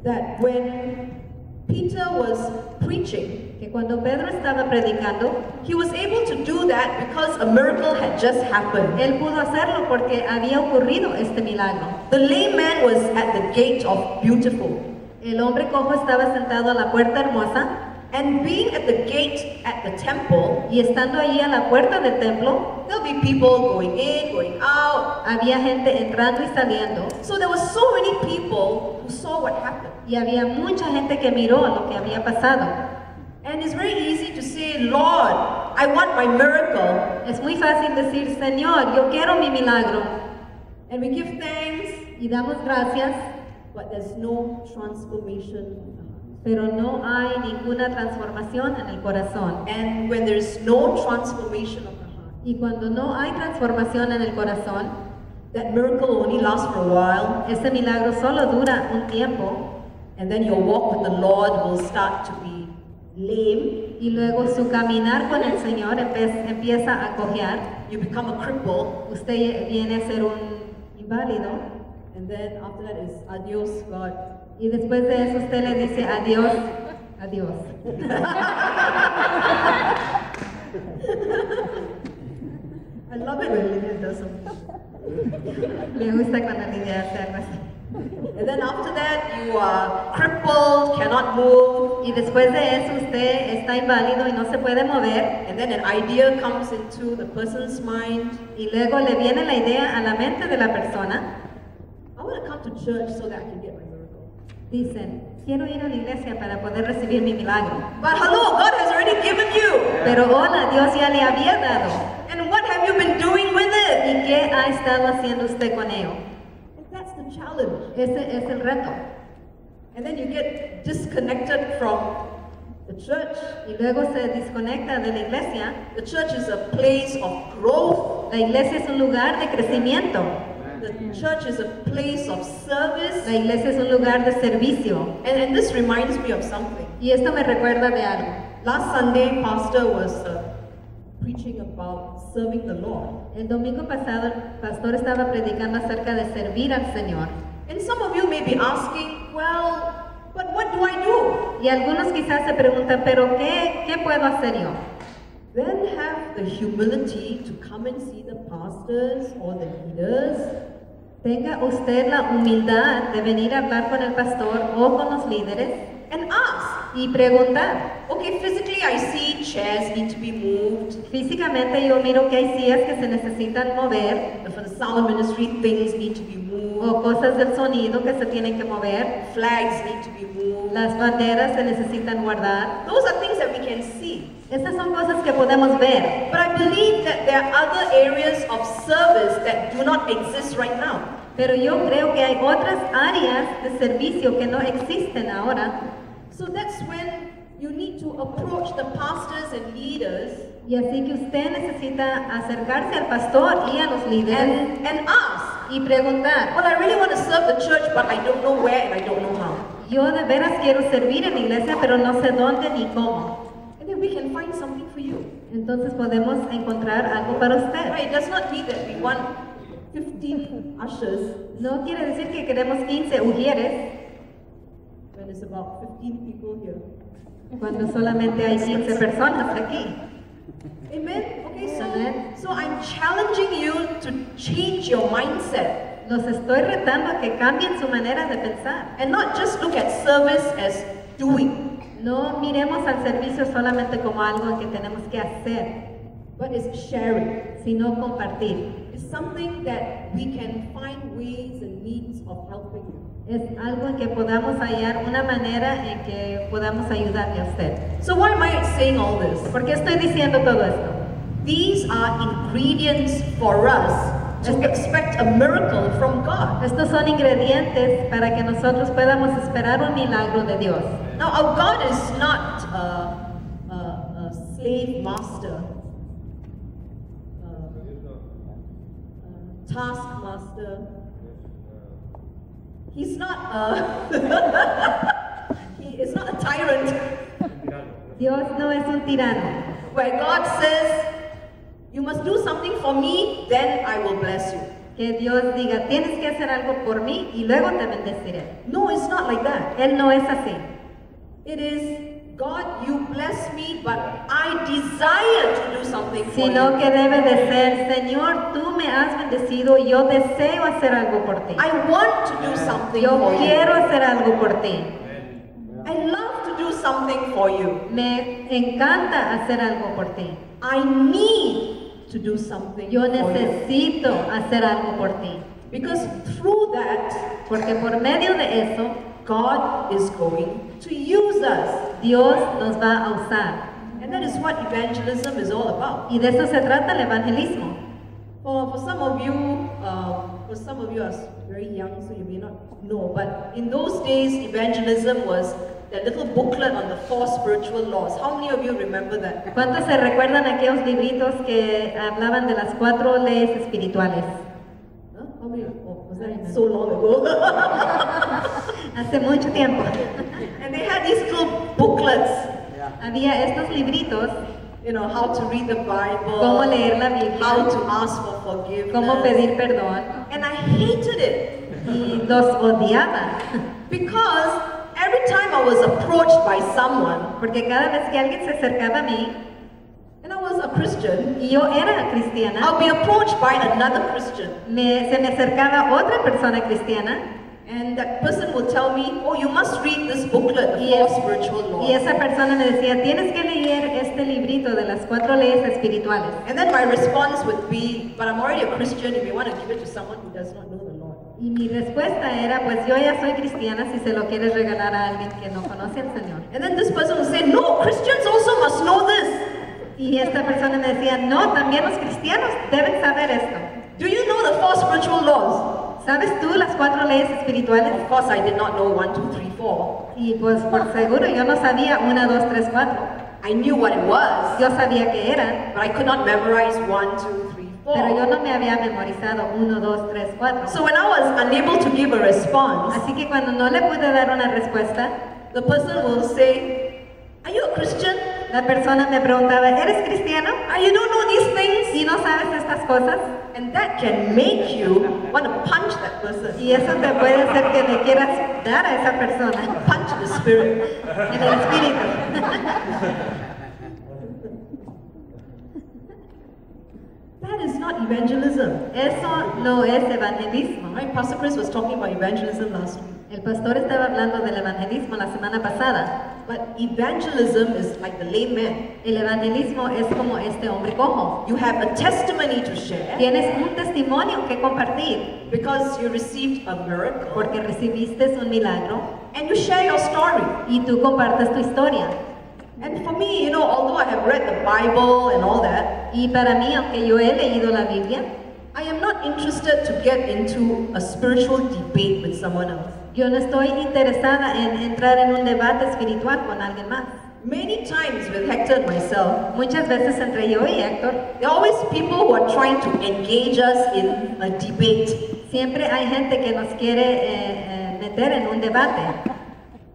[SPEAKER 1] That when Peter was preaching,
[SPEAKER 2] Que cuando Pedro estaba predicando,
[SPEAKER 1] he was able to do that because a miracle had just happened.
[SPEAKER 2] él pudo hacerlo porque había ocurrido este milagro.
[SPEAKER 1] The lame man was at the gate of Beautiful.
[SPEAKER 2] El hombre cojo estaba sentado a la puerta hermosa
[SPEAKER 1] And being at the gate at the temple,
[SPEAKER 2] y estando allí a la puerta del templo,
[SPEAKER 1] there'll be people going in, going out.
[SPEAKER 2] había gente entrando y saliendo
[SPEAKER 1] So there were so many people who saw what happened.
[SPEAKER 2] y había mucha gente que miró lo que había pasado.
[SPEAKER 1] And it's very easy to say, Lord, I want my miracle.
[SPEAKER 2] Es muy fácil decir, Señor, yo quiero mi milagro.
[SPEAKER 1] And we give thanks,
[SPEAKER 2] Y damos gracias,
[SPEAKER 1] but there's no transformation of the heart.
[SPEAKER 2] pero no hay ninguna transformación en el corazón.
[SPEAKER 1] And when there's no transformation of the heart,
[SPEAKER 2] Y cuando no hay transformación en el corazón,
[SPEAKER 1] that miracle only lasts for a while,
[SPEAKER 2] ese milagro solo dura un tiempo
[SPEAKER 1] and then your walk with the Lord will start to be lame.
[SPEAKER 2] y luego su caminar con el Señor empieza a cojear.
[SPEAKER 1] You become a cripple,
[SPEAKER 2] Usted viene a ser un inválido
[SPEAKER 1] and then after that is adios, God.
[SPEAKER 2] y después de eso usted le dice adiós, adiós.
[SPEAKER 1] I love it when Lydia does something.
[SPEAKER 2] Me gusta cuando Lidia hace algo así.
[SPEAKER 1] And then after that, you are crippled, cannot move.
[SPEAKER 2] Y después de eso usted está inválido y no se puede mover
[SPEAKER 1] And then an idea comes into the person's mind.
[SPEAKER 2] y luego le viene la idea a la mente de la persona.
[SPEAKER 1] I want to come to church so that I can get my miracle.
[SPEAKER 2] Dicen, quiero ir a la iglesia para poder recibir mi milagro.
[SPEAKER 1] But hello, God has already given you.
[SPEAKER 2] Pero hola, Dios ya le había dado.
[SPEAKER 1] And what have you been doing with it?
[SPEAKER 2] ¿Y qué ha estado haciendo usted con ello?
[SPEAKER 1] And that's the challenge.
[SPEAKER 2] Ese es el reto.
[SPEAKER 1] And then you get disconnected from the church.
[SPEAKER 2] Y luego se desconecta de la iglesia.
[SPEAKER 1] The church is a place of growth.
[SPEAKER 2] La iglesia es un lugar de crecimiento.
[SPEAKER 1] The church is a place of service.
[SPEAKER 2] La iglesia es un lugar de servicio.
[SPEAKER 1] And this reminds me of something.
[SPEAKER 2] Y esto me recuerda de algo.
[SPEAKER 1] Last Sunday, Pastor was preaching about serving the Lord.
[SPEAKER 2] El domingo pasado el pastor estaba predicando acerca de servir al Señor.
[SPEAKER 1] And some of you may be asking, well, but what do I do?
[SPEAKER 2] Y algunos quizás se preguntan, pero ¿qué puedo hacer yo?
[SPEAKER 1] Then have the humility to come and see the pastors or the leaders
[SPEAKER 2] Tenga usted la humildad de venir a hablar con el pastor o con los líderes
[SPEAKER 1] and ask.
[SPEAKER 2] y preguntar.
[SPEAKER 1] Okay, physically I see chairs need to be moved.
[SPEAKER 2] Físicamente yo miro que hay sillas que se necesitan mover
[SPEAKER 1] For the sound ministry, things need to be moved.
[SPEAKER 2] o cosas del sonido que se tienen que mover.
[SPEAKER 1] Flags need to be moved.
[SPEAKER 2] Las banderas se necesitan guardar.
[SPEAKER 1] Those are things that we can see.
[SPEAKER 2] Estas son cosas que podemos ver.
[SPEAKER 1] But I believe that there are other areas of service that do not exist right now.
[SPEAKER 2] Pero yo creo que hay otras áreas de servicio que no existen ahora.
[SPEAKER 1] So that's when you need to approach the pastors and leaders
[SPEAKER 2] Y así que usted necesita acercarse al pastor y a los líderes
[SPEAKER 1] and ask.
[SPEAKER 2] y preguntar.
[SPEAKER 1] Well, I really want to serve the church, but I don't know where and I don't know how.
[SPEAKER 2] Yo de veras quiero servir en la iglesia, pero no sé dónde ni cómo.
[SPEAKER 1] And then we can find something for you.
[SPEAKER 2] Entonces podemos encontrar algo para usted.
[SPEAKER 1] Right? It does not mean that we want 15 ushers
[SPEAKER 2] No quiere decir que queremos 15 ujieres
[SPEAKER 1] when there's about 15 people here.
[SPEAKER 2] cuando solamente hay 15 personas aquí.
[SPEAKER 1] Amen? Okay,
[SPEAKER 2] Amen.
[SPEAKER 1] so I'm challenging you to change your mindset
[SPEAKER 2] Los estoy retando a que cambien su manera de pensar.
[SPEAKER 1] and not just look at service as doing,
[SPEAKER 2] No miremos al servicio solamente como algo que tenemos que hacer,
[SPEAKER 1] but as sharing.
[SPEAKER 2] sino compartir.
[SPEAKER 1] It's something that we can find ways and means of helping you.
[SPEAKER 2] Es algo en que podamos hallar una manera en que podamos ayudarle a usted.
[SPEAKER 1] So why am I saying all this?
[SPEAKER 2] ¿Por qué estoy diciendo todo esto?
[SPEAKER 1] These are ingredients for us to expect a miracle from God.
[SPEAKER 2] Estos son ingredientes para que nosotros podamos esperar un milagro de Dios.
[SPEAKER 1] Now, our God is not a slave master, taskmaster. He's not he is not a tyrant
[SPEAKER 2] Dios no es un tirano,
[SPEAKER 1] where God says, you must do something for me, then I will bless you.
[SPEAKER 2] que Dios diga, tienes que hacer algo por mí y luego te bendeciré.
[SPEAKER 1] No, it's not like that.
[SPEAKER 2] Él no es así.
[SPEAKER 1] It is, God, you bless me, but I desire to do something for
[SPEAKER 2] Sino
[SPEAKER 1] you.
[SPEAKER 2] que debe de ser, Señor, tú me has bendecido y yo deseo hacer algo por ti.
[SPEAKER 1] I want to do something
[SPEAKER 2] Yo
[SPEAKER 1] for you.
[SPEAKER 2] quiero hacer algo por ti.
[SPEAKER 1] I love to do something for you.
[SPEAKER 2] Me encanta hacer algo por ti.
[SPEAKER 1] I need to do something
[SPEAKER 2] Yo
[SPEAKER 1] for you.
[SPEAKER 2] necesito hacer algo por ti.
[SPEAKER 1] Because through that,
[SPEAKER 2] Porque por medio de eso,
[SPEAKER 1] God is going to use us.
[SPEAKER 2] Dios nos va a usar.
[SPEAKER 1] And that is what evangelism is all about.
[SPEAKER 2] Y de eso se trata el evangelismo.
[SPEAKER 1] For some of you are very young, so you may not know, but in those days, evangelism was that little booklet on the 4 spiritual laws. How many of you remember that?
[SPEAKER 2] ¿Cuántos se recuerdan aquellos libritos que hablaban de las 4 leyes espirituales?
[SPEAKER 1] Huh? How many? Oh, was that so long ago?
[SPEAKER 2] Hace mucho tiempo.
[SPEAKER 1] And they had these little booklets,
[SPEAKER 2] Había estos libritos,
[SPEAKER 1] you know, how to read the Bible,
[SPEAKER 2] cómo leer la
[SPEAKER 1] how
[SPEAKER 2] Biblia,
[SPEAKER 1] to ask for forgiveness.
[SPEAKER 2] cómo pedir perdón,
[SPEAKER 1] And I hated it
[SPEAKER 2] y los odiaba.
[SPEAKER 1] because every time I was approached by someone,
[SPEAKER 2] Porque cada vez que alguien se acercaba a mí,
[SPEAKER 1] and I was a Christian,
[SPEAKER 2] y yo era cristiana,
[SPEAKER 1] I'll be approached by another Christian.
[SPEAKER 2] se me acercaba otra persona cristiana,
[SPEAKER 1] And that person will tell me, oh, you must read this booklet, the
[SPEAKER 2] y,
[SPEAKER 1] 4 spiritual laws.
[SPEAKER 2] y esa persona me decía, tienes que leer este librito de las 4 leyes espirituales.
[SPEAKER 1] And then my response would be, but I'm already a Christian if you want to give it to someone who does not know the Lord.
[SPEAKER 2] Y mi respuesta era, pues yo ya soy cristiana si se lo quieres regalar a alguien que no conoce al Señor.
[SPEAKER 1] And then this person will say, no, Christians also must know this.
[SPEAKER 2] Y esta persona me decía, no, también los cristianos deben saber esto.
[SPEAKER 1] Do you know the 4 spiritual laws?
[SPEAKER 2] ¿Sabes tú las 4 leyes espirituales?
[SPEAKER 1] Of course, I did not know 1, 2, 3, 4.
[SPEAKER 2] Y pues por seguro yo no sabía 1, 2, 3, 4.
[SPEAKER 1] I knew what it was,
[SPEAKER 2] Yo sabía que eran,
[SPEAKER 1] but I could not memorize 1, 2, 3,
[SPEAKER 2] pero yo
[SPEAKER 1] 4.
[SPEAKER 2] no me había memorizado 1, 2, 3, 4.
[SPEAKER 1] So when I was unable to give a response,
[SPEAKER 2] Así que cuando no le pude dar una respuesta,
[SPEAKER 1] the person will say, are you a Christian?
[SPEAKER 2] la persona me preguntaba, ¿eres cristiano?
[SPEAKER 1] You don't know these things?
[SPEAKER 2] ¿Y no sabes estas cosas?
[SPEAKER 1] And that can make you want to punch that person.
[SPEAKER 2] Y eso te puede hacer que le quieras dar a esa persona
[SPEAKER 1] Punch the spirit.
[SPEAKER 2] en el espíritu.
[SPEAKER 1] That is not evangelism.
[SPEAKER 2] Eso no es evangelismo.
[SPEAKER 1] Right? Pastor Chris was talking about evangelism last week.
[SPEAKER 2] El pastor estaba hablando del evangelismo la semana pasada.
[SPEAKER 1] But evangelism is like the lame man.
[SPEAKER 2] El evangelismo es como este hombre cojo.
[SPEAKER 1] You have a testimony to share
[SPEAKER 2] Tienes un testimonio que compartir
[SPEAKER 1] because you received a miracle
[SPEAKER 2] porque recibiste un milagro
[SPEAKER 1] and you share your story.
[SPEAKER 2] y tú compartes tu historia.
[SPEAKER 1] And for me, you know, although I have read the Bible and all that,
[SPEAKER 2] Y para mí, aunque yo he leído la Biblia,
[SPEAKER 1] I am not interested to get into a spiritual debate with someone else.
[SPEAKER 2] yo no estoy interesada en entrar en un debate espiritual con alguien más.
[SPEAKER 1] Many times with Hector and myself,
[SPEAKER 2] Muchas veces entre yo y Héctor,
[SPEAKER 1] there are always people who are trying to engage us in a debate.
[SPEAKER 2] siempre hay gente que nos quiere meter en un debate.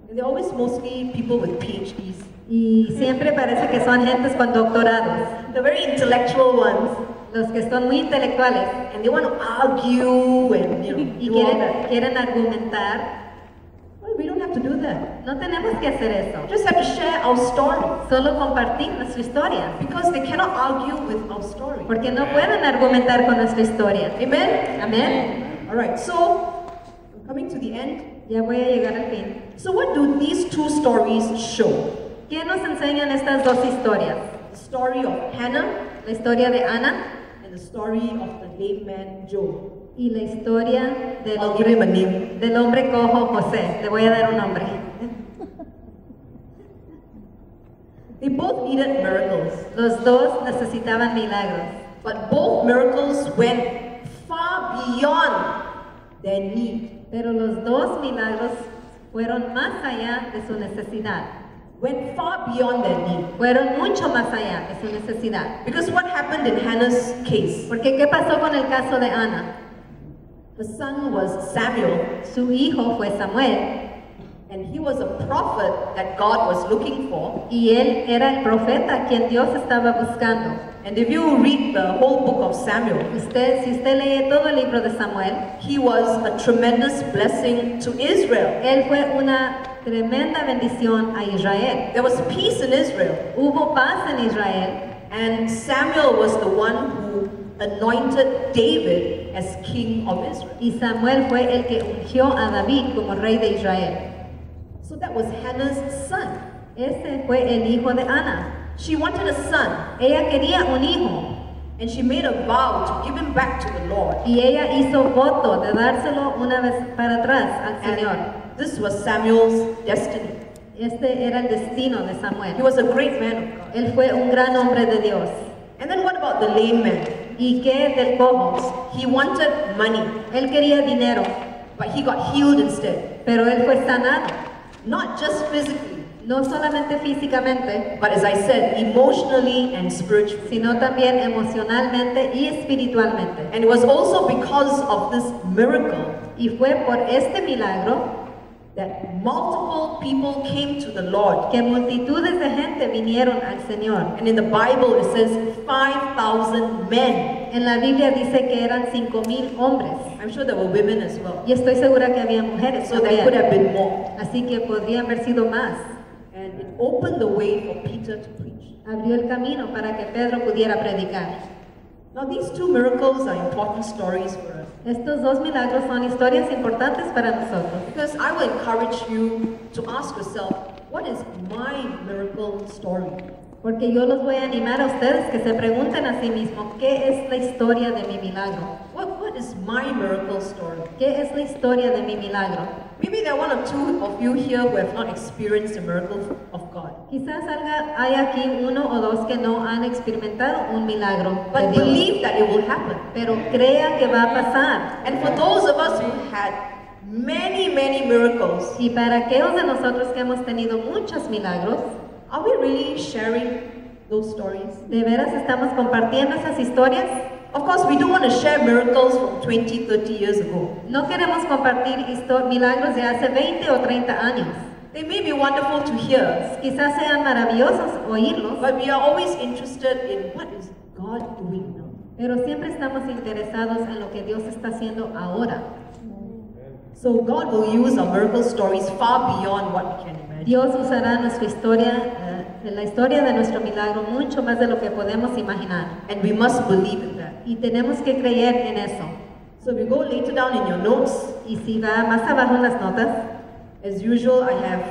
[SPEAKER 1] And they're always mostly people with PhDs.
[SPEAKER 2] Y siempre parece que son gentes con doctorados,
[SPEAKER 1] The very intellectual ones.
[SPEAKER 2] los que son muy intelectuales
[SPEAKER 1] And they want to argue and, you know,
[SPEAKER 2] y
[SPEAKER 1] do all that.
[SPEAKER 2] quieren argumentar.
[SPEAKER 1] Well, we don't have to do that.
[SPEAKER 2] No tenemos que hacer eso,
[SPEAKER 1] We just have to share our story.
[SPEAKER 2] solo compartir nuestra historia,
[SPEAKER 1] Because they cannot argue with our story.
[SPEAKER 2] porque no pueden argumentar con nuestra historia.
[SPEAKER 1] Amen?
[SPEAKER 2] Amén.
[SPEAKER 1] Alright, so, I'm coming to the end.
[SPEAKER 2] Ya voy a llegar al fin.
[SPEAKER 1] So what do these 2 stories show?
[SPEAKER 2] ¿Qué nos enseñan estas 2 historias?
[SPEAKER 1] The story of Hannah
[SPEAKER 2] La historia de Ana
[SPEAKER 1] and the story of the lame man Job.
[SPEAKER 2] Y la historia
[SPEAKER 1] I'll give him a name.
[SPEAKER 2] del hombre cojo José. Le voy a dar un nombre.
[SPEAKER 1] They both needed miracles,
[SPEAKER 2] Los dos necesitaban milagros,
[SPEAKER 1] but both miracles went far beyond their need.
[SPEAKER 2] pero los dos milagros fueron más allá de su necesidad.
[SPEAKER 1] Went far beyond their need.
[SPEAKER 2] Fueron mucho más allá de su necesidad.
[SPEAKER 1] Because what happened in Hannah's case?
[SPEAKER 2] Porque ¿qué pasó con el caso de Ana?
[SPEAKER 1] Her son was Samuel,
[SPEAKER 2] Su hijo fue Samuel
[SPEAKER 1] and he was a prophet that God was looking for.
[SPEAKER 2] y él era el profeta a quien Dios estaba buscando.
[SPEAKER 1] And if you read the whole book of Samuel,
[SPEAKER 2] Si usted lee todo el libro de Samuel,
[SPEAKER 1] he was a tremendous blessing to Israel.
[SPEAKER 2] él fue una tremenda bendición a Israel.
[SPEAKER 1] There was peace in Israel,
[SPEAKER 2] Hubo paz en Israel
[SPEAKER 1] and Samuel was the one who anointed David as king of Israel.
[SPEAKER 2] y Samuel fue el que ungió a David como rey de Israel.
[SPEAKER 1] So that was Hannah's son.
[SPEAKER 2] Ese fue el hijo de Ana.
[SPEAKER 1] She wanted a son,
[SPEAKER 2] Ella quería un hijo
[SPEAKER 1] and she made a vow to give him back to the Lord.
[SPEAKER 2] y ella hizo voto de dárselo una vez para atrás al Señor.
[SPEAKER 1] And this was Samuel's destiny.
[SPEAKER 2] Este era el destino de
[SPEAKER 1] He
[SPEAKER 2] Samuel.
[SPEAKER 1] was a great man of God.
[SPEAKER 2] Él fue un gran hombre de Dios.
[SPEAKER 1] And then what about the lame man?
[SPEAKER 2] ¿Y qué del cojo?
[SPEAKER 1] He wanted money,
[SPEAKER 2] Él quería dinero,
[SPEAKER 1] but he got healed instead.
[SPEAKER 2] pero él fue sanado.
[SPEAKER 1] Not just physically,
[SPEAKER 2] No solamente físicamente,
[SPEAKER 1] but as I said, emotionally and spiritually.
[SPEAKER 2] sino también emocionalmente y espiritualmente.
[SPEAKER 1] And it was also because of this miracle
[SPEAKER 2] Y fue por este milagro
[SPEAKER 1] that multiple people came to the Lord.
[SPEAKER 2] que multitudes de gente vinieron al Señor.
[SPEAKER 1] And in the Bible it says 5,000 men.
[SPEAKER 2] En la Biblia dice que eran 5,000 hombres.
[SPEAKER 1] I'm sure there were women as well.
[SPEAKER 2] Y estoy segura que había mujeres
[SPEAKER 1] So there could
[SPEAKER 2] también.
[SPEAKER 1] have been more.
[SPEAKER 2] Así que podrían haber sido más.
[SPEAKER 1] And it opened the way for Peter to preach.
[SPEAKER 2] Abrió el camino para que Pedro pudiera predicar.
[SPEAKER 1] Now these two miracles are important stories for us.
[SPEAKER 2] Estos dos milagros son historias importantes para nosotros.
[SPEAKER 1] Because I will encourage you to ask yourself, what is my miracle story?
[SPEAKER 2] Porque yo los voy a animar a ustedes que se pregunten a sí mismos, ¿qué es la historia de mi milagro?
[SPEAKER 1] What is my miracle story?
[SPEAKER 2] ¿Qué es la historia de mi milagro?
[SPEAKER 1] Maybe there are one or two of you here who have not experienced the miracle of God.
[SPEAKER 2] Quizás hay aquí uno o dos que no han experimentado un milagro de
[SPEAKER 1] But
[SPEAKER 2] Dios,
[SPEAKER 1] believe that it will happen.
[SPEAKER 2] pero crea que va a pasar.
[SPEAKER 1] And for those of us who had many miracles,
[SPEAKER 2] Y para aquellos de nosotros que hemos tenido muchos milagros,
[SPEAKER 1] are we really sharing those stories?
[SPEAKER 2] ¿de veras estamos compartiendo esas historias?
[SPEAKER 1] Of course, we don't want to share miracles from 20, 30 years ago.
[SPEAKER 2] No queremos compartir milagros de hace 20 o 30 años.
[SPEAKER 1] They may be wonderful to hear,
[SPEAKER 2] Quizás sean maravillosos oírlos,
[SPEAKER 1] but we are always interested in what is God doing now.
[SPEAKER 2] pero siempre estamos interesados en lo que Dios está haciendo ahora.
[SPEAKER 1] So God will use our miracle stories far beyond what we can imagine.
[SPEAKER 2] Dios usará nuestra historia, la historia de nuestro milagro mucho más de lo que podemos imaginar.
[SPEAKER 1] And we must believe in that.
[SPEAKER 2] Y tenemos que creer en eso.
[SPEAKER 1] So we go later down in your notes.
[SPEAKER 2] Y si va más abajo en las notas,
[SPEAKER 1] As usual, I have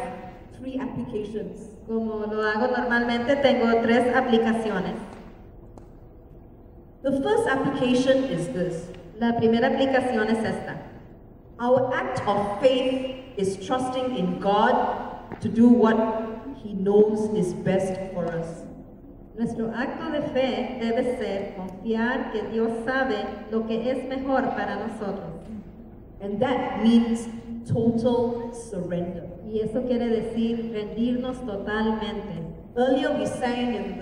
[SPEAKER 1] 3 applications.
[SPEAKER 2] como lo hago normalmente, tengo 3 aplicaciones.
[SPEAKER 1] The first application is this.
[SPEAKER 2] La primera aplicación es esta.
[SPEAKER 1] Our act of faith is trusting in God to do what He knows is best for us.
[SPEAKER 2] Nuestro acto de fe debe ser confiar que Dios sabe lo que es mejor para nosotros.
[SPEAKER 1] And that means total surrender.
[SPEAKER 2] Y eso quiere decir rendirnos totalmente.
[SPEAKER 1] Earlier we sang in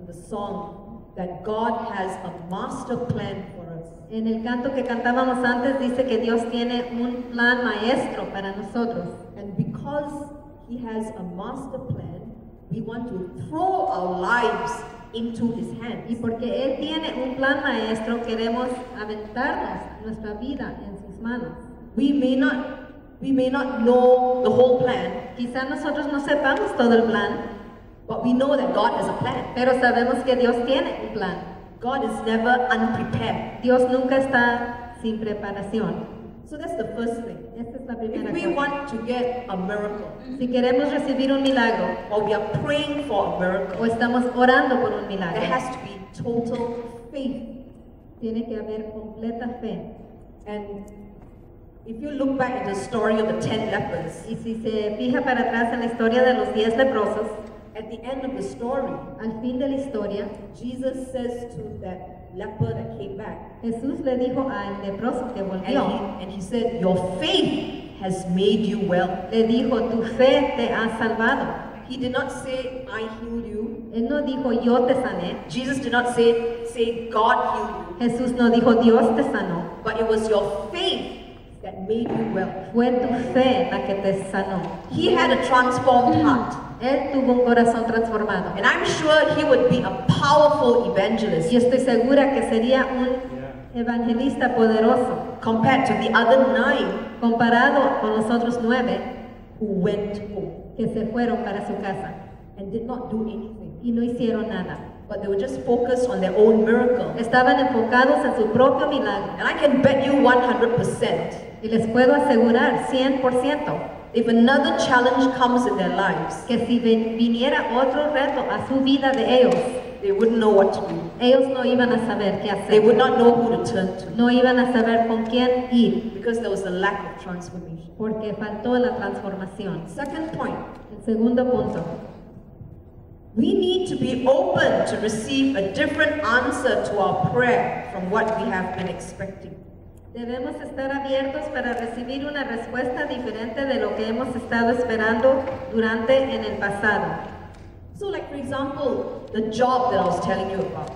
[SPEAKER 1] the song that God has a master plan for us.
[SPEAKER 2] En el canto que cantábamos antes dice que Dios tiene un plan maestro para nosotros.
[SPEAKER 1] And because He has a master plan, we want to throw our lives into His hands.
[SPEAKER 2] Y porque Él tiene un plan maestro, queremos aventarnos nuestra vida en sus manos.
[SPEAKER 1] We may not know the whole plan,
[SPEAKER 2] Quizá nosotros no sepamos todo el plan,
[SPEAKER 1] but we know that God has a plan.
[SPEAKER 2] pero sabemos que Dios tiene un plan.
[SPEAKER 1] God is never unprepared.
[SPEAKER 2] Dios nunca está sin preparación.
[SPEAKER 1] So that's the first thing.
[SPEAKER 2] Esta es la primera
[SPEAKER 1] If we
[SPEAKER 2] cosa.
[SPEAKER 1] want to get a miracle,
[SPEAKER 2] Si queremos recibir un milagro
[SPEAKER 1] or we are praying for a
[SPEAKER 2] o
[SPEAKER 1] miracle,
[SPEAKER 2] estamos orando por un
[SPEAKER 1] there
[SPEAKER 2] milagro,
[SPEAKER 1] has to be total faith.
[SPEAKER 2] tiene que haber completa fe.
[SPEAKER 1] And if you look back at the story of the 10 lepers,
[SPEAKER 2] Y si se fija para atrás en la historia de los 10 leprosos,
[SPEAKER 1] at the end of the story,
[SPEAKER 2] al fin de la historia,
[SPEAKER 1] Jesus says to that leper that came back,
[SPEAKER 2] Jesús le dijo al leproso que volvió,
[SPEAKER 1] and he said, your faith has made you well.
[SPEAKER 2] le dijo, tu fe te ha salvado.
[SPEAKER 1] He did not say, I healed you.
[SPEAKER 2] Él no dijo, yo te sané.
[SPEAKER 1] Jesus did not say God healed you.
[SPEAKER 2] Jesús no dijo, Dios te sanó.
[SPEAKER 1] But it was your faith that made you well.
[SPEAKER 2] Fue tu fe la que te sanó.
[SPEAKER 1] He had a transformed heart.
[SPEAKER 2] Él tuvo un corazón transformado.
[SPEAKER 1] And I'm sure he would be a powerful evangelist
[SPEAKER 2] Y estoy segura que sería un evangelista poderoso
[SPEAKER 1] compared to the other 9
[SPEAKER 2] comparado con los otros 9
[SPEAKER 1] who went home
[SPEAKER 2] que se fueron para su casa
[SPEAKER 1] and did not do anything.
[SPEAKER 2] y no hicieron nada.
[SPEAKER 1] But they were just focused on their own miracle.
[SPEAKER 2] Estaban enfocados en su propio milagro.
[SPEAKER 1] And I can bet you 100%,
[SPEAKER 2] Y les puedo asegurar 100%
[SPEAKER 1] if another challenge comes in their lives,
[SPEAKER 2] que si viniera otro reto a su vida de ellos,
[SPEAKER 1] they wouldn't know what to do.
[SPEAKER 2] ellos no iban a saber qué
[SPEAKER 1] They would
[SPEAKER 2] hacer.
[SPEAKER 1] not know who to turn to
[SPEAKER 2] No iban a saber con quién ir
[SPEAKER 1] because there was a lack of transformation.
[SPEAKER 2] porque faltó la transformación.
[SPEAKER 1] Second point,
[SPEAKER 2] El segundo punto.
[SPEAKER 1] we need to be open to receive a different answer to our prayer from what we have been expecting.
[SPEAKER 2] Debemos estar abiertos para recibir una respuesta diferente de lo que hemos estado esperando durante en el pasado.
[SPEAKER 1] So like for example, the job that I was telling you about.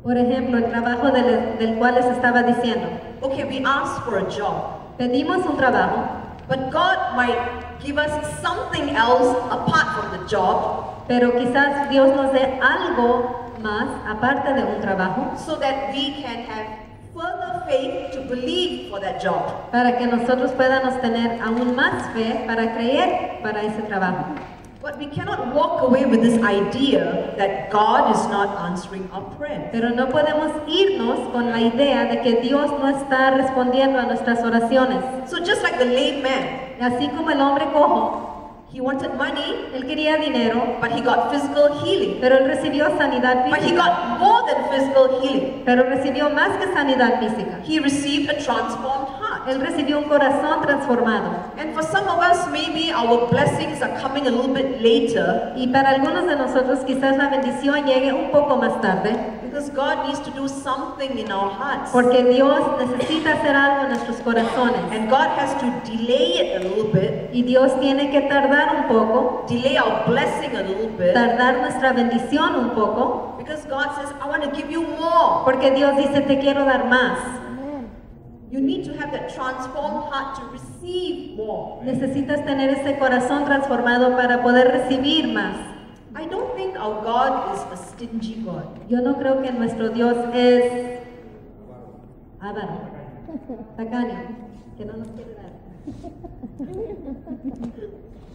[SPEAKER 2] Por ejemplo, el trabajo del cual les estaba diciendo.
[SPEAKER 1] Okay, we asked for a job,
[SPEAKER 2] Pedimos un trabajo,
[SPEAKER 1] but God might give us something else apart from the job
[SPEAKER 2] pero quizás Dios nos dé algo más aparte de un trabajo
[SPEAKER 1] so that we can have further faith to believe for that job.
[SPEAKER 2] para que nosotros podamos tener aún más fe para creer para ese trabajo.
[SPEAKER 1] But we cannot walk away with this idea that God is not answering our prayers.
[SPEAKER 2] Pero no podemos irnos con la idea de que Dios no está respondiendo a nuestras oraciones.
[SPEAKER 1] So just like the lame man,
[SPEAKER 2] Así como el hombre cojo,
[SPEAKER 1] he wanted money,
[SPEAKER 2] él quería dinero,
[SPEAKER 1] but he got physical healing.
[SPEAKER 2] pero él recibió sanidad
[SPEAKER 1] But he
[SPEAKER 2] física.
[SPEAKER 1] got more than physical healing.
[SPEAKER 2] Pero recibió más que sanidad física.
[SPEAKER 1] He received a transformed heart.
[SPEAKER 2] Él recibió un corazón transformado.
[SPEAKER 1] And for some of us, maybe our blessings are coming a little bit later
[SPEAKER 2] Y para algunos de nosotros quizás la bendición llegue un poco más tarde,
[SPEAKER 1] because God needs to do something in our hearts.
[SPEAKER 2] porque Dios necesita hacer algo en nuestros corazones.
[SPEAKER 1] And God has to delay it a little bit,
[SPEAKER 2] Y Dios tiene que tardar un poco,
[SPEAKER 1] delay our blessing a little bit,
[SPEAKER 2] tardar nuestra bendición un poco,
[SPEAKER 1] because God says, I want to give you more.
[SPEAKER 2] porque Dios dice, te quiero dar más.
[SPEAKER 1] You need to have that transformed heart to receive more.
[SPEAKER 2] Necesitas tener ese corazón transformado para poder recibir más.
[SPEAKER 1] I don't think our God is a stingy God.
[SPEAKER 2] Yo no creo que nuestro Dios es avaro, tacaño, que no nos quiere dar.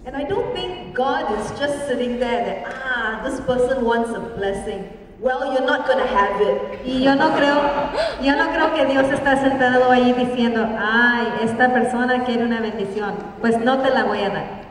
[SPEAKER 1] And I don't think God is just sitting there that, this person wants a blessing. Well, you're not going to have it.
[SPEAKER 2] Y yo no creo que Dios está sentado ahí diciendo, ay, esta persona quiere una bendición, pues no te la voy a dar.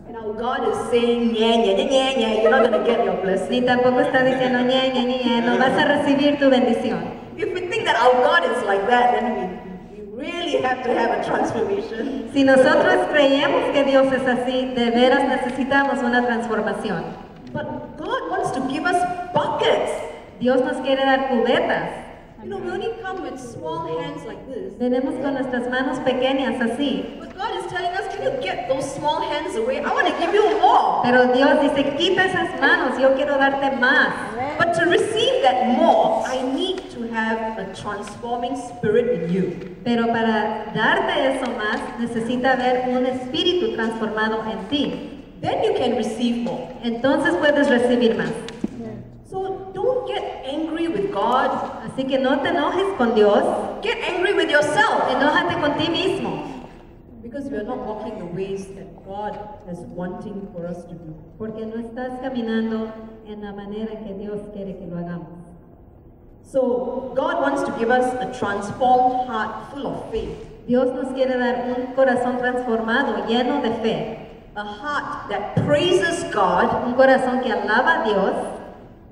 [SPEAKER 1] And our God is saying, yeah, you're not going to get your blessing.
[SPEAKER 2] Ni tampoco está diciendo, no vas a recibir tu bendición.
[SPEAKER 1] If we think that our God is like that, then we really have to have a transformation.
[SPEAKER 2] Si nosotros creemos que Dios es así, de veras necesitamos una transformación.
[SPEAKER 1] But God wants to give us buckets.
[SPEAKER 2] Dios nos quiere dar cubetas.
[SPEAKER 1] You know, we only come with small hands like this.
[SPEAKER 2] Venimos con nuestras manos pequeñas así.
[SPEAKER 1] But God is telling us, can you get those small hands away? I want to give you more.
[SPEAKER 2] Pero Dios dice, quita esas manos, yo quiero darte más.
[SPEAKER 1] But to receive that more, I need to have a transforming spirit in you.
[SPEAKER 2] Pero para darte eso más, necesita haber un espíritu transformado en ti.
[SPEAKER 1] Then you can receive more.
[SPEAKER 2] Entonces puedes recibir más.
[SPEAKER 1] So don't get angry with God.
[SPEAKER 2] Así que no te enojes con Dios,
[SPEAKER 1] Get angry with yourself.
[SPEAKER 2] enójate con ti mismo.
[SPEAKER 1] Because we are not walking the ways that God is wanting for us to do.
[SPEAKER 2] Porque no estás caminando en la manera que Dios quiere que lo hagamos.
[SPEAKER 1] So God wants to give us a transformed heart full of faith.
[SPEAKER 2] Dios nos quiere dar un corazón transformado, lleno de fe.
[SPEAKER 1] A heart that praises God.
[SPEAKER 2] Un corazón que alaba a Dios.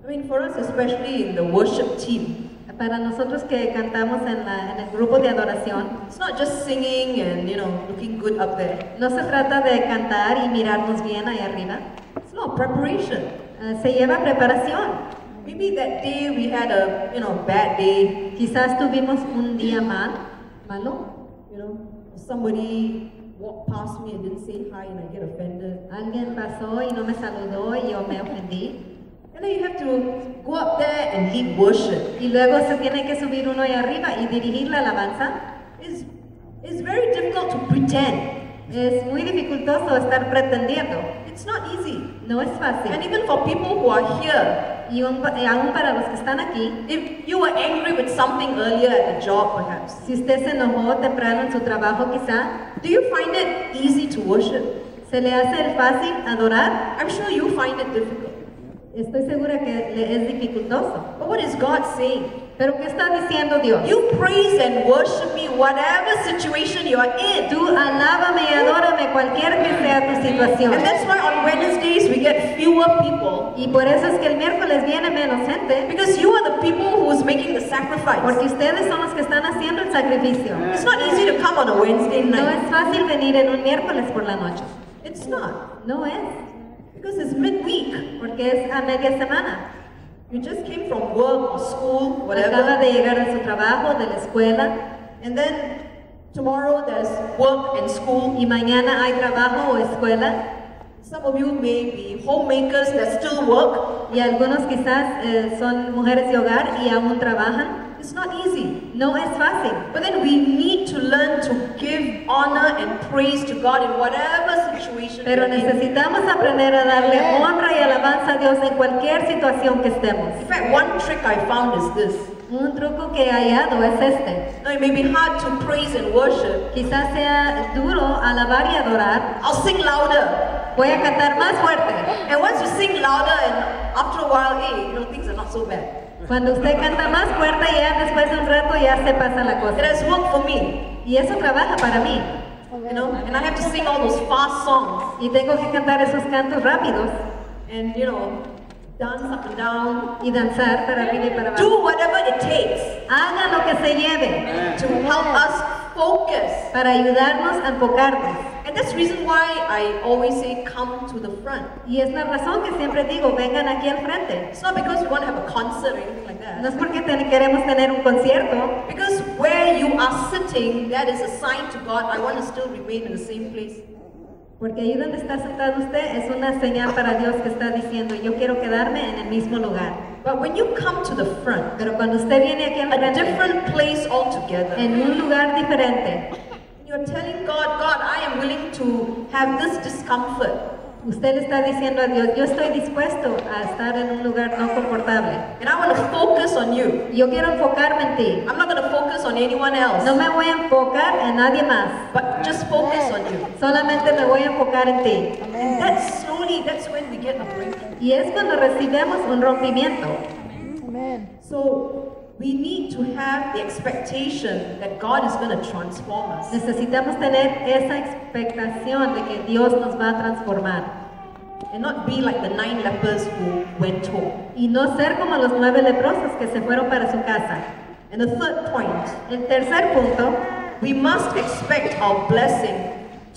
[SPEAKER 1] I mean, for us, especially in the worship team,
[SPEAKER 2] Para nosotros que cantamos en el grupo de adoración,
[SPEAKER 1] it's not just singing and, looking good up there.
[SPEAKER 2] no se trata de cantar y mirarnos bien ahí arriba.
[SPEAKER 1] It's a lot of preparation.
[SPEAKER 2] Se lleva preparación.
[SPEAKER 1] Maybe that day we had a, bad day.
[SPEAKER 2] Quizás tuvimos un día malo.
[SPEAKER 1] Somebody walked past me and didn't say hi and I get offended.
[SPEAKER 2] Alguien pasó y no me saludó y yo me ofendí.
[SPEAKER 1] And then you have to go up there and lead worship.
[SPEAKER 2] Y luego se tiene que subir uno ahí arriba y dirigir la alabanza.
[SPEAKER 1] It's very difficult to pretend.
[SPEAKER 2] Es muy dificultoso estar pretendiendo.
[SPEAKER 1] It's not easy.
[SPEAKER 2] No es fácil.
[SPEAKER 1] And even for people who are here,
[SPEAKER 2] Y aún para los que están aquí,
[SPEAKER 1] if you were angry with something earlier at the job perhaps,
[SPEAKER 2] si usted se enojó temprano en su trabajo quizá,
[SPEAKER 1] do you find it easy to worship?
[SPEAKER 2] ¿se le hace fácil adorar?
[SPEAKER 1] I'm sure you find it difficult.
[SPEAKER 2] Estoy segura que le es dificultoso.
[SPEAKER 1] But what is God saying?
[SPEAKER 2] ¿Pero qué está diciendo Dios?
[SPEAKER 1] You praise and worship me whatever situation you are in.
[SPEAKER 2] Tú alábame y adórame cualquier que sea tu situación.
[SPEAKER 1] And that's why on Wednesdays we get fewer people.
[SPEAKER 2] Y por eso es que el miércoles viene menos gente.
[SPEAKER 1] Because you are the people who's making the sacrifice.
[SPEAKER 2] Porque ustedes son los que están haciendo el sacrificio.
[SPEAKER 1] It's not easy to come on a Wednesday
[SPEAKER 2] No
[SPEAKER 1] night.
[SPEAKER 2] es fácil venir en un miércoles por la noche.
[SPEAKER 1] It's not.
[SPEAKER 2] No es.
[SPEAKER 1] Because it's midweek.
[SPEAKER 2] Porque es a media semana.
[SPEAKER 1] You just came from work or school,
[SPEAKER 2] Acaba
[SPEAKER 1] whatever.
[SPEAKER 2] de llegar de su trabajo, de la escuela.
[SPEAKER 1] And then tomorrow there's work and school.
[SPEAKER 2] Y mañana hay trabajo o escuela.
[SPEAKER 1] Some of you may be homemakers that still work.
[SPEAKER 2] Y algunos quizás son mujeres de hogar y aún trabajan.
[SPEAKER 1] It's not easy.
[SPEAKER 2] No es fácil.
[SPEAKER 1] But then we need to learn to give honor and praise to God in whatever situation
[SPEAKER 2] Pero
[SPEAKER 1] we're in.
[SPEAKER 2] necesitamos aprender a darle honra y alabanza a Dios en cualquier situación que estemos.
[SPEAKER 1] In fact, one trick I found is this.
[SPEAKER 2] Un truco que he hallado es este.
[SPEAKER 1] Now, it may be hard to praise and worship.
[SPEAKER 2] Quizás sea duro alabar y adorar.
[SPEAKER 1] I'll sing louder.
[SPEAKER 2] Voy a cantar más fuerte.
[SPEAKER 1] And once you sing louder, and after a while, hey, things are not so bad.
[SPEAKER 2] Cuando usted canta más fuerte, ya después de un rato ya se pasa la
[SPEAKER 1] It
[SPEAKER 2] cosa.
[SPEAKER 1] has worked for me,
[SPEAKER 2] Y eso trabaja para mí.
[SPEAKER 1] and I have to sing all those fast songs
[SPEAKER 2] Y tengo que cantar esos cantos rápidos
[SPEAKER 1] and, dance up and down.
[SPEAKER 2] y danzar para arriba y para abajo.
[SPEAKER 1] Do whatever it takes
[SPEAKER 2] Haga lo que se lleve
[SPEAKER 1] to help us focus.
[SPEAKER 2] para ayudarnos a enfocarnos.
[SPEAKER 1] And that's the reason why I always say come to the front.
[SPEAKER 2] Y es la razón que siempre digo, vengan aquí al frente.
[SPEAKER 1] It's not because we want to have a concert or anything like
[SPEAKER 2] No
[SPEAKER 1] that.
[SPEAKER 2] es porque queremos tener un concierto,
[SPEAKER 1] Because where you are sitting, that is a sign to God, I want to still remain in the same place.
[SPEAKER 2] porque ahí donde está sentado usted es una señal para Dios que está diciendo, yo quiero quedarme en el mismo lugar.
[SPEAKER 1] But when you come to the front,
[SPEAKER 2] Pero cuando usted viene aquí al
[SPEAKER 1] a
[SPEAKER 2] frente,
[SPEAKER 1] different place altogether,
[SPEAKER 2] en un lugar diferente,
[SPEAKER 1] you're telling God, God, I am willing to have this discomfort.
[SPEAKER 2] usted le está diciendo a Dios, yo estoy dispuesto a estar en un lugar no confortable.
[SPEAKER 1] And I want to focus on you.
[SPEAKER 2] Yo quiero enfocarme en ti.
[SPEAKER 1] I'm not going to focus on anyone else,
[SPEAKER 2] No me voy a enfocar en nadie más.
[SPEAKER 1] but just focus on you.
[SPEAKER 2] Solamente me voy a enfocar en ti.
[SPEAKER 1] And that's when we get a breakthrough.
[SPEAKER 2] Y es cuando recibimos un rompimiento.
[SPEAKER 1] So we need to have the expectation that God is going to transform us.
[SPEAKER 2] Necesitamos tener esa expectación de que Dios nos va a transformar.
[SPEAKER 1] And not be like the 9 lepers who went home.
[SPEAKER 2] Y no ser como los 9 leprosos que se fueron para su casa.
[SPEAKER 1] And the third point,
[SPEAKER 2] El tercer punto,
[SPEAKER 1] we must expect our blessing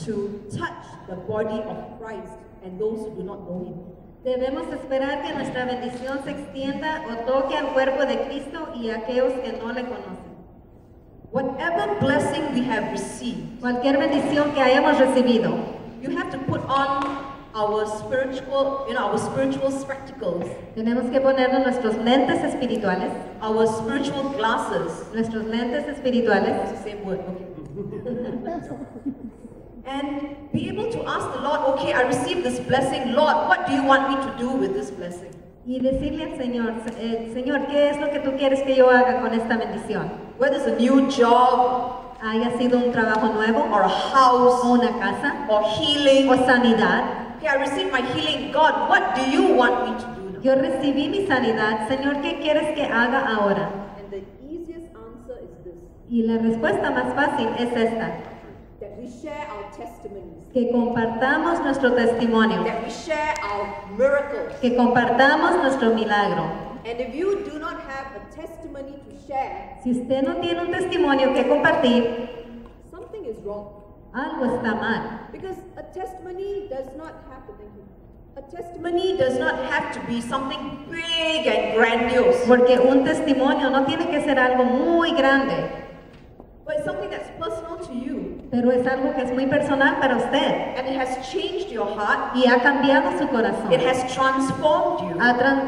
[SPEAKER 1] to touch the body of Christ and those who do not know Him.
[SPEAKER 2] debemos esperar que nuestra bendición se extienda o toque al cuerpo de Cristo y a aquellos que no le conocen.
[SPEAKER 1] Whatever blessing we have received,
[SPEAKER 2] Cualquier bendición que hayamos recibido,
[SPEAKER 1] you have to put on our spiritual spectacles,
[SPEAKER 2] tenemos que ponernos nuestros lentes espirituales,
[SPEAKER 1] our spiritual glasses.
[SPEAKER 2] nuestros lentes espirituales,
[SPEAKER 1] It's the same word, okay. And be able to ask the Lord, okay, I received this blessing. Lord, what do you want me to do with this blessing?
[SPEAKER 2] y decirle al Señor, Señor, ¿qué es lo que tú quieres que yo haga con esta bendición?
[SPEAKER 1] Whether it's a new job,
[SPEAKER 2] Haya sido un trabajo nuevo,
[SPEAKER 1] or a house,
[SPEAKER 2] o una casa,
[SPEAKER 1] or healing.
[SPEAKER 2] o sanidad.
[SPEAKER 1] Okay, I received my healing. God, what do you want me to do now?
[SPEAKER 2] Yo recibí mi sanidad, Señor, ¿qué quieres que haga ahora?
[SPEAKER 1] And the easiest answer is this,
[SPEAKER 2] Y la respuesta más fácil es esta,
[SPEAKER 1] that we share our testimonies,
[SPEAKER 2] que compartamos nuestro testimonio,
[SPEAKER 1] that we share our miracles,
[SPEAKER 2] que compartamos nuestro milagro,
[SPEAKER 3] And if you do not have a testimony to share,
[SPEAKER 2] Si usted no tiene un testimonio que compartir,
[SPEAKER 3] something is wrong.
[SPEAKER 2] algo está mal.
[SPEAKER 3] Because a testimony does not have to thank you. A testimony
[SPEAKER 1] Testimony does not have to be something big and grandiose,
[SPEAKER 2] Porque un testimonio no tiene que ser algo muy grande,
[SPEAKER 1] but it's something that's personal to you.
[SPEAKER 2] pero es algo que es muy personal para usted
[SPEAKER 1] And it has changed your heart.
[SPEAKER 2] y ha cambiado su corazón.
[SPEAKER 1] It has transformed you.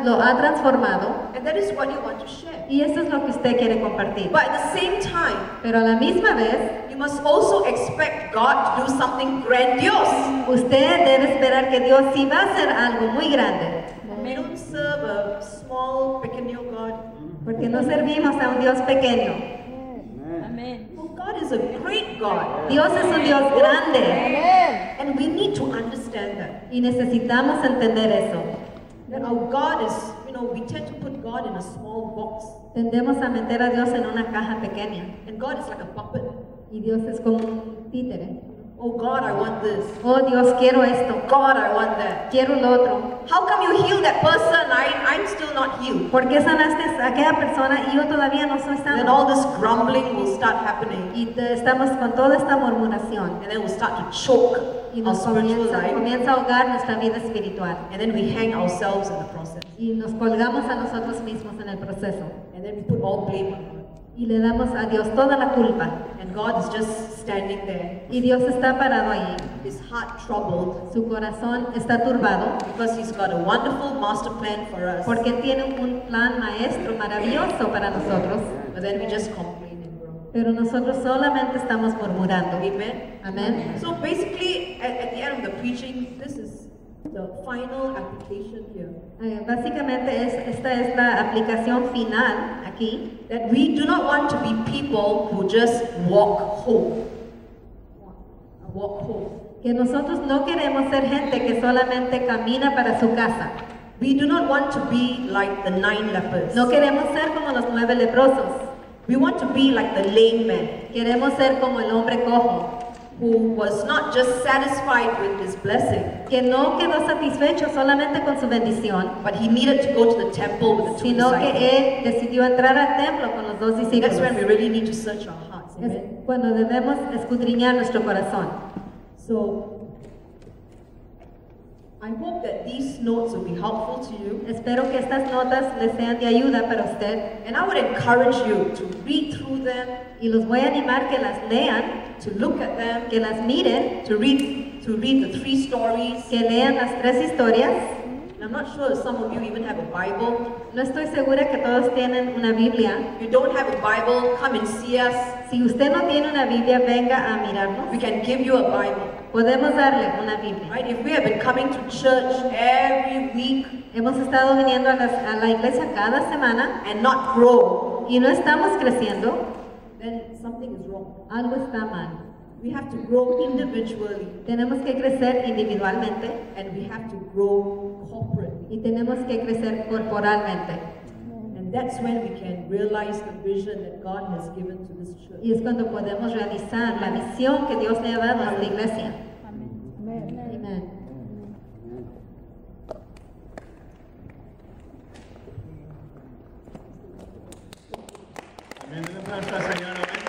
[SPEAKER 2] Lo ha transformado
[SPEAKER 1] And that is what you want to share.
[SPEAKER 2] y eso es lo que usted quiere compartir.
[SPEAKER 1] But at the same time,
[SPEAKER 2] Pero a la misma vez,
[SPEAKER 1] you must also expect God to do something grandiose.
[SPEAKER 2] usted debe esperar que Dios sí va a hacer algo muy grande,
[SPEAKER 1] We don't serve a small, pequeño God.
[SPEAKER 2] porque no servimos a un Dios pequeño.
[SPEAKER 1] Well, God is a great God.
[SPEAKER 2] Dios es un Dios grande
[SPEAKER 1] And we need to understand that.
[SPEAKER 2] y necesitamos entender eso.
[SPEAKER 1] That our God is, we tend to put God in a small box.
[SPEAKER 2] Tendemos a meter a Dios en una caja pequeña
[SPEAKER 1] And God is like a puppet.
[SPEAKER 2] y Dios es como un títere.
[SPEAKER 1] Oh God, I want this.
[SPEAKER 2] Oh Dios, quiero esto,
[SPEAKER 1] God, I want that.
[SPEAKER 2] quiero lo otro.
[SPEAKER 1] How come you heal that person? I'm still not healed.
[SPEAKER 2] ¿Por qué sanaste a aquella persona y yo todavía no soy
[SPEAKER 1] Then all
[SPEAKER 2] sano?
[SPEAKER 1] this grumbling will start happening.
[SPEAKER 2] Y estamos con toda esta murmuración
[SPEAKER 1] And then we'll start to choke
[SPEAKER 2] y
[SPEAKER 1] our
[SPEAKER 2] nos
[SPEAKER 1] spiritual life.
[SPEAKER 2] comienza a ahogar nuestra vida espiritual
[SPEAKER 1] And then we hang ourselves in the process.
[SPEAKER 2] y nos colgamos a nosotros mismos en el proceso
[SPEAKER 1] And then we put all blame on God.
[SPEAKER 2] y le damos a Dios toda la culpa
[SPEAKER 1] And God is just standing there,
[SPEAKER 2] y Dios está parado ahí,
[SPEAKER 1] his heart troubled,
[SPEAKER 2] su corazón está turbado
[SPEAKER 1] because he's got a wonderful master plan for us.
[SPEAKER 2] porque Él tiene un plan maestro maravilloso para nosotros,
[SPEAKER 1] But then we just complain and groan.
[SPEAKER 2] pero nosotros solamente estamos murmurando.
[SPEAKER 1] Amen?
[SPEAKER 2] Amén.
[SPEAKER 1] So basically, at the end of the preaching, this is the final application here.
[SPEAKER 2] Básicamente esta es la aplicación final aquí,
[SPEAKER 1] That we do not want to be people who just walk home. Walk home.
[SPEAKER 2] que nosotros no queremos ser gente que solamente camina para su casa.
[SPEAKER 1] We do not want to be like the 9 lepers.
[SPEAKER 2] No queremos ser como los 9 leprosos.
[SPEAKER 1] We want to be like the lame man
[SPEAKER 2] Queremos ser como el hombre cojo,
[SPEAKER 1] who was not just satisfied with his blessing,
[SPEAKER 2] que no quedó satisfecho solamente con su bendición,
[SPEAKER 1] but he needed to go to the temple with the 2
[SPEAKER 2] sino que
[SPEAKER 1] disciples.
[SPEAKER 2] él decidió entrar al templo con los 2
[SPEAKER 1] That's
[SPEAKER 2] discípulos.
[SPEAKER 1] when we really need to search our hearts.
[SPEAKER 2] Es
[SPEAKER 1] Amen.
[SPEAKER 2] cuando debemos escudriñar nuestro corazón.
[SPEAKER 1] So, I hope that these notes will be helpful to you.
[SPEAKER 2] Espero que estas notas les sean de ayuda para usted
[SPEAKER 1] And I would encourage you to read through them,
[SPEAKER 2] y los voy a animar que las lean,
[SPEAKER 1] to look at them,
[SPEAKER 2] que las miren,
[SPEAKER 1] to read the 3 stories.
[SPEAKER 2] que lean las 3 historias.
[SPEAKER 1] And I'm not sure if some of you even have a Bible.
[SPEAKER 2] No estoy segura que todos tienen una Biblia.
[SPEAKER 1] If you don't have a Bible, come and see us.
[SPEAKER 2] Si usted no tiene una Biblia, venga a mirarnos.
[SPEAKER 1] We can give you a Bible.
[SPEAKER 2] Podemos darle una Biblia.
[SPEAKER 1] Right? If we have been coming to church every week
[SPEAKER 2] Hemos estado viniendo a la iglesia cada semana
[SPEAKER 1] and not grow,
[SPEAKER 2] y no estamos creciendo,
[SPEAKER 1] then something is wrong.
[SPEAKER 2] algo está mal.
[SPEAKER 1] We have to grow individually
[SPEAKER 2] Tenemos que crecer individualmente
[SPEAKER 1] and we have to grow corporately.
[SPEAKER 2] y tenemos que crecer corporalmente.
[SPEAKER 1] And that's when we can realize the vision that God has given to this church.
[SPEAKER 2] Y es cuando podemos realizar la visión que Dios le ha dado a la iglesia. Amén.
[SPEAKER 4] Amén. Un aplauso al Señor, amén.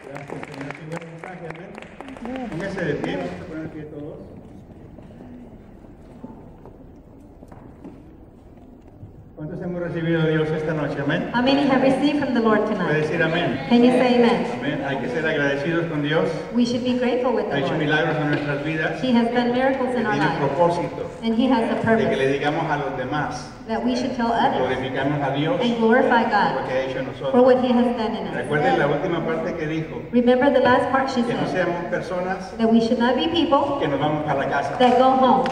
[SPEAKER 4] Gracias, Señor. Qué buen mensaje, amén. Póngase de pie, vamos a poner de pie todos. ¿Cuántos hemos recibido de Dios esta noche? Amén.
[SPEAKER 2] How many have received from the Lord
[SPEAKER 4] Puede
[SPEAKER 2] tonight?
[SPEAKER 4] decir amén.
[SPEAKER 2] Can you say amen?
[SPEAKER 4] Amén. Hay que ser agradecidos con Dios.
[SPEAKER 2] We should be grateful with
[SPEAKER 4] Ha
[SPEAKER 2] the
[SPEAKER 4] hecho
[SPEAKER 2] Lord.
[SPEAKER 4] milagros en nuestras vidas.
[SPEAKER 2] He has done miracles in our
[SPEAKER 4] Tiene
[SPEAKER 2] lives,
[SPEAKER 4] propósito
[SPEAKER 2] and He has a
[SPEAKER 4] de que
[SPEAKER 2] purpose
[SPEAKER 4] le digamos a los demás,
[SPEAKER 2] that we should tell
[SPEAKER 4] que
[SPEAKER 2] others
[SPEAKER 4] glorificamos a Dios
[SPEAKER 2] and glorify
[SPEAKER 4] por lo
[SPEAKER 2] God
[SPEAKER 4] que ha hecho en
[SPEAKER 2] for
[SPEAKER 4] nosotros.
[SPEAKER 2] what He has done in us.
[SPEAKER 4] Recuerden la última parte que dijo,
[SPEAKER 2] Remember the last part she
[SPEAKER 4] que no
[SPEAKER 2] said,
[SPEAKER 4] seamos personas
[SPEAKER 2] that we should not be people
[SPEAKER 4] que nos vamos a la casa.
[SPEAKER 2] that go home.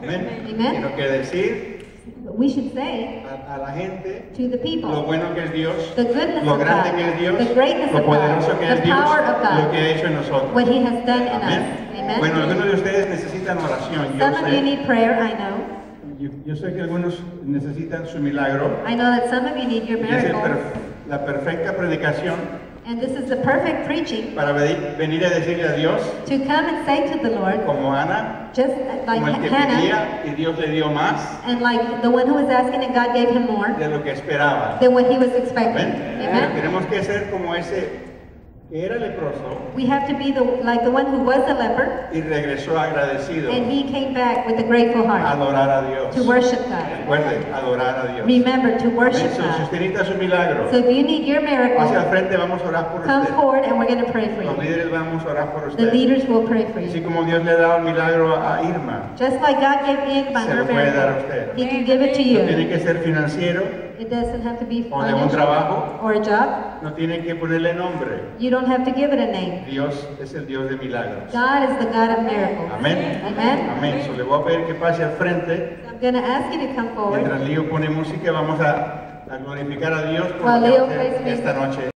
[SPEAKER 4] Amén.
[SPEAKER 2] Amen.
[SPEAKER 4] Sino que decir
[SPEAKER 2] But we should say
[SPEAKER 4] a la gente
[SPEAKER 2] to the
[SPEAKER 4] lo
[SPEAKER 2] people
[SPEAKER 4] bueno que es Dios,
[SPEAKER 2] the goodness
[SPEAKER 4] lo
[SPEAKER 2] of
[SPEAKER 4] grande
[SPEAKER 2] God,
[SPEAKER 4] que es Dios,
[SPEAKER 2] the greatness
[SPEAKER 4] lo
[SPEAKER 2] of God,
[SPEAKER 4] poderoso que
[SPEAKER 2] the
[SPEAKER 4] es Dios,
[SPEAKER 2] power of
[SPEAKER 4] lo
[SPEAKER 2] God,
[SPEAKER 4] que ha hecho en nosotros.
[SPEAKER 2] what He has done in us.
[SPEAKER 4] Amén. Bueno,
[SPEAKER 2] Amen.
[SPEAKER 4] algunos de ustedes necesitan oración.
[SPEAKER 2] Some of you need prayer, I know.
[SPEAKER 4] Yo sé que algunos necesitan su milagro.
[SPEAKER 2] I know that some of you need your
[SPEAKER 4] Y es
[SPEAKER 2] miracle.
[SPEAKER 4] la perfecta predicación
[SPEAKER 2] And this is the perfect preaching
[SPEAKER 4] para venir a decirle a Dios,
[SPEAKER 2] to come and say to the Lord,
[SPEAKER 4] como Ana,
[SPEAKER 2] just like
[SPEAKER 4] como el que
[SPEAKER 2] Hannah,
[SPEAKER 4] pedía y Dios le dio más
[SPEAKER 2] and like the one who was asking and God gave him more
[SPEAKER 4] de lo que esperaba.
[SPEAKER 2] than what he was expecting.
[SPEAKER 4] ¿Ven?
[SPEAKER 2] Amen.
[SPEAKER 4] Tenemos que ser como ese que era leproso
[SPEAKER 2] We have to be like the one who was a leper,
[SPEAKER 4] y regresó agradecido
[SPEAKER 2] and he came back with a grateful
[SPEAKER 4] a
[SPEAKER 2] heart
[SPEAKER 4] adorar a Dios.
[SPEAKER 2] to worship God.
[SPEAKER 4] Recuerde, adorar a Dios.
[SPEAKER 2] Remember to worship
[SPEAKER 4] Si
[SPEAKER 2] God.
[SPEAKER 4] usted necesita su milagro,
[SPEAKER 2] So if you need your
[SPEAKER 4] hacia
[SPEAKER 2] miracle,
[SPEAKER 4] el frente, vamos a orar por
[SPEAKER 2] come
[SPEAKER 4] usted.
[SPEAKER 2] forward and we're going to pray for
[SPEAKER 4] Los
[SPEAKER 2] you.
[SPEAKER 4] líderes vamos a orar por
[SPEAKER 2] The
[SPEAKER 4] usted.
[SPEAKER 2] leaders will pray for
[SPEAKER 4] Así
[SPEAKER 2] you.
[SPEAKER 4] como Dios le ha dado el milagro a Irma,
[SPEAKER 2] Just like God gave Irma
[SPEAKER 4] se
[SPEAKER 2] her
[SPEAKER 4] lo puede dar a
[SPEAKER 2] miracle,
[SPEAKER 4] usted.
[SPEAKER 2] He can give it to
[SPEAKER 4] No tiene
[SPEAKER 2] you.
[SPEAKER 4] que ser financiero,
[SPEAKER 2] It doesn't have to be
[SPEAKER 4] o de un
[SPEAKER 2] financial
[SPEAKER 4] trabajo,
[SPEAKER 2] or a job.
[SPEAKER 4] no tiene que ponerle nombre.
[SPEAKER 2] You don't have to give it a name.
[SPEAKER 4] Dios es el Dios de milagros.
[SPEAKER 2] God is the God of miracles.
[SPEAKER 4] Amén.
[SPEAKER 2] Amen.
[SPEAKER 4] Amén. So, le voy a pedir que pase al frente.
[SPEAKER 2] I'm going to ask you to come forward.
[SPEAKER 4] Mientras Leo pone música, vamos a glorificar a Dios por
[SPEAKER 2] While
[SPEAKER 4] lo que va
[SPEAKER 2] Leo
[SPEAKER 4] a hacer
[SPEAKER 2] plays music.
[SPEAKER 4] esta noche.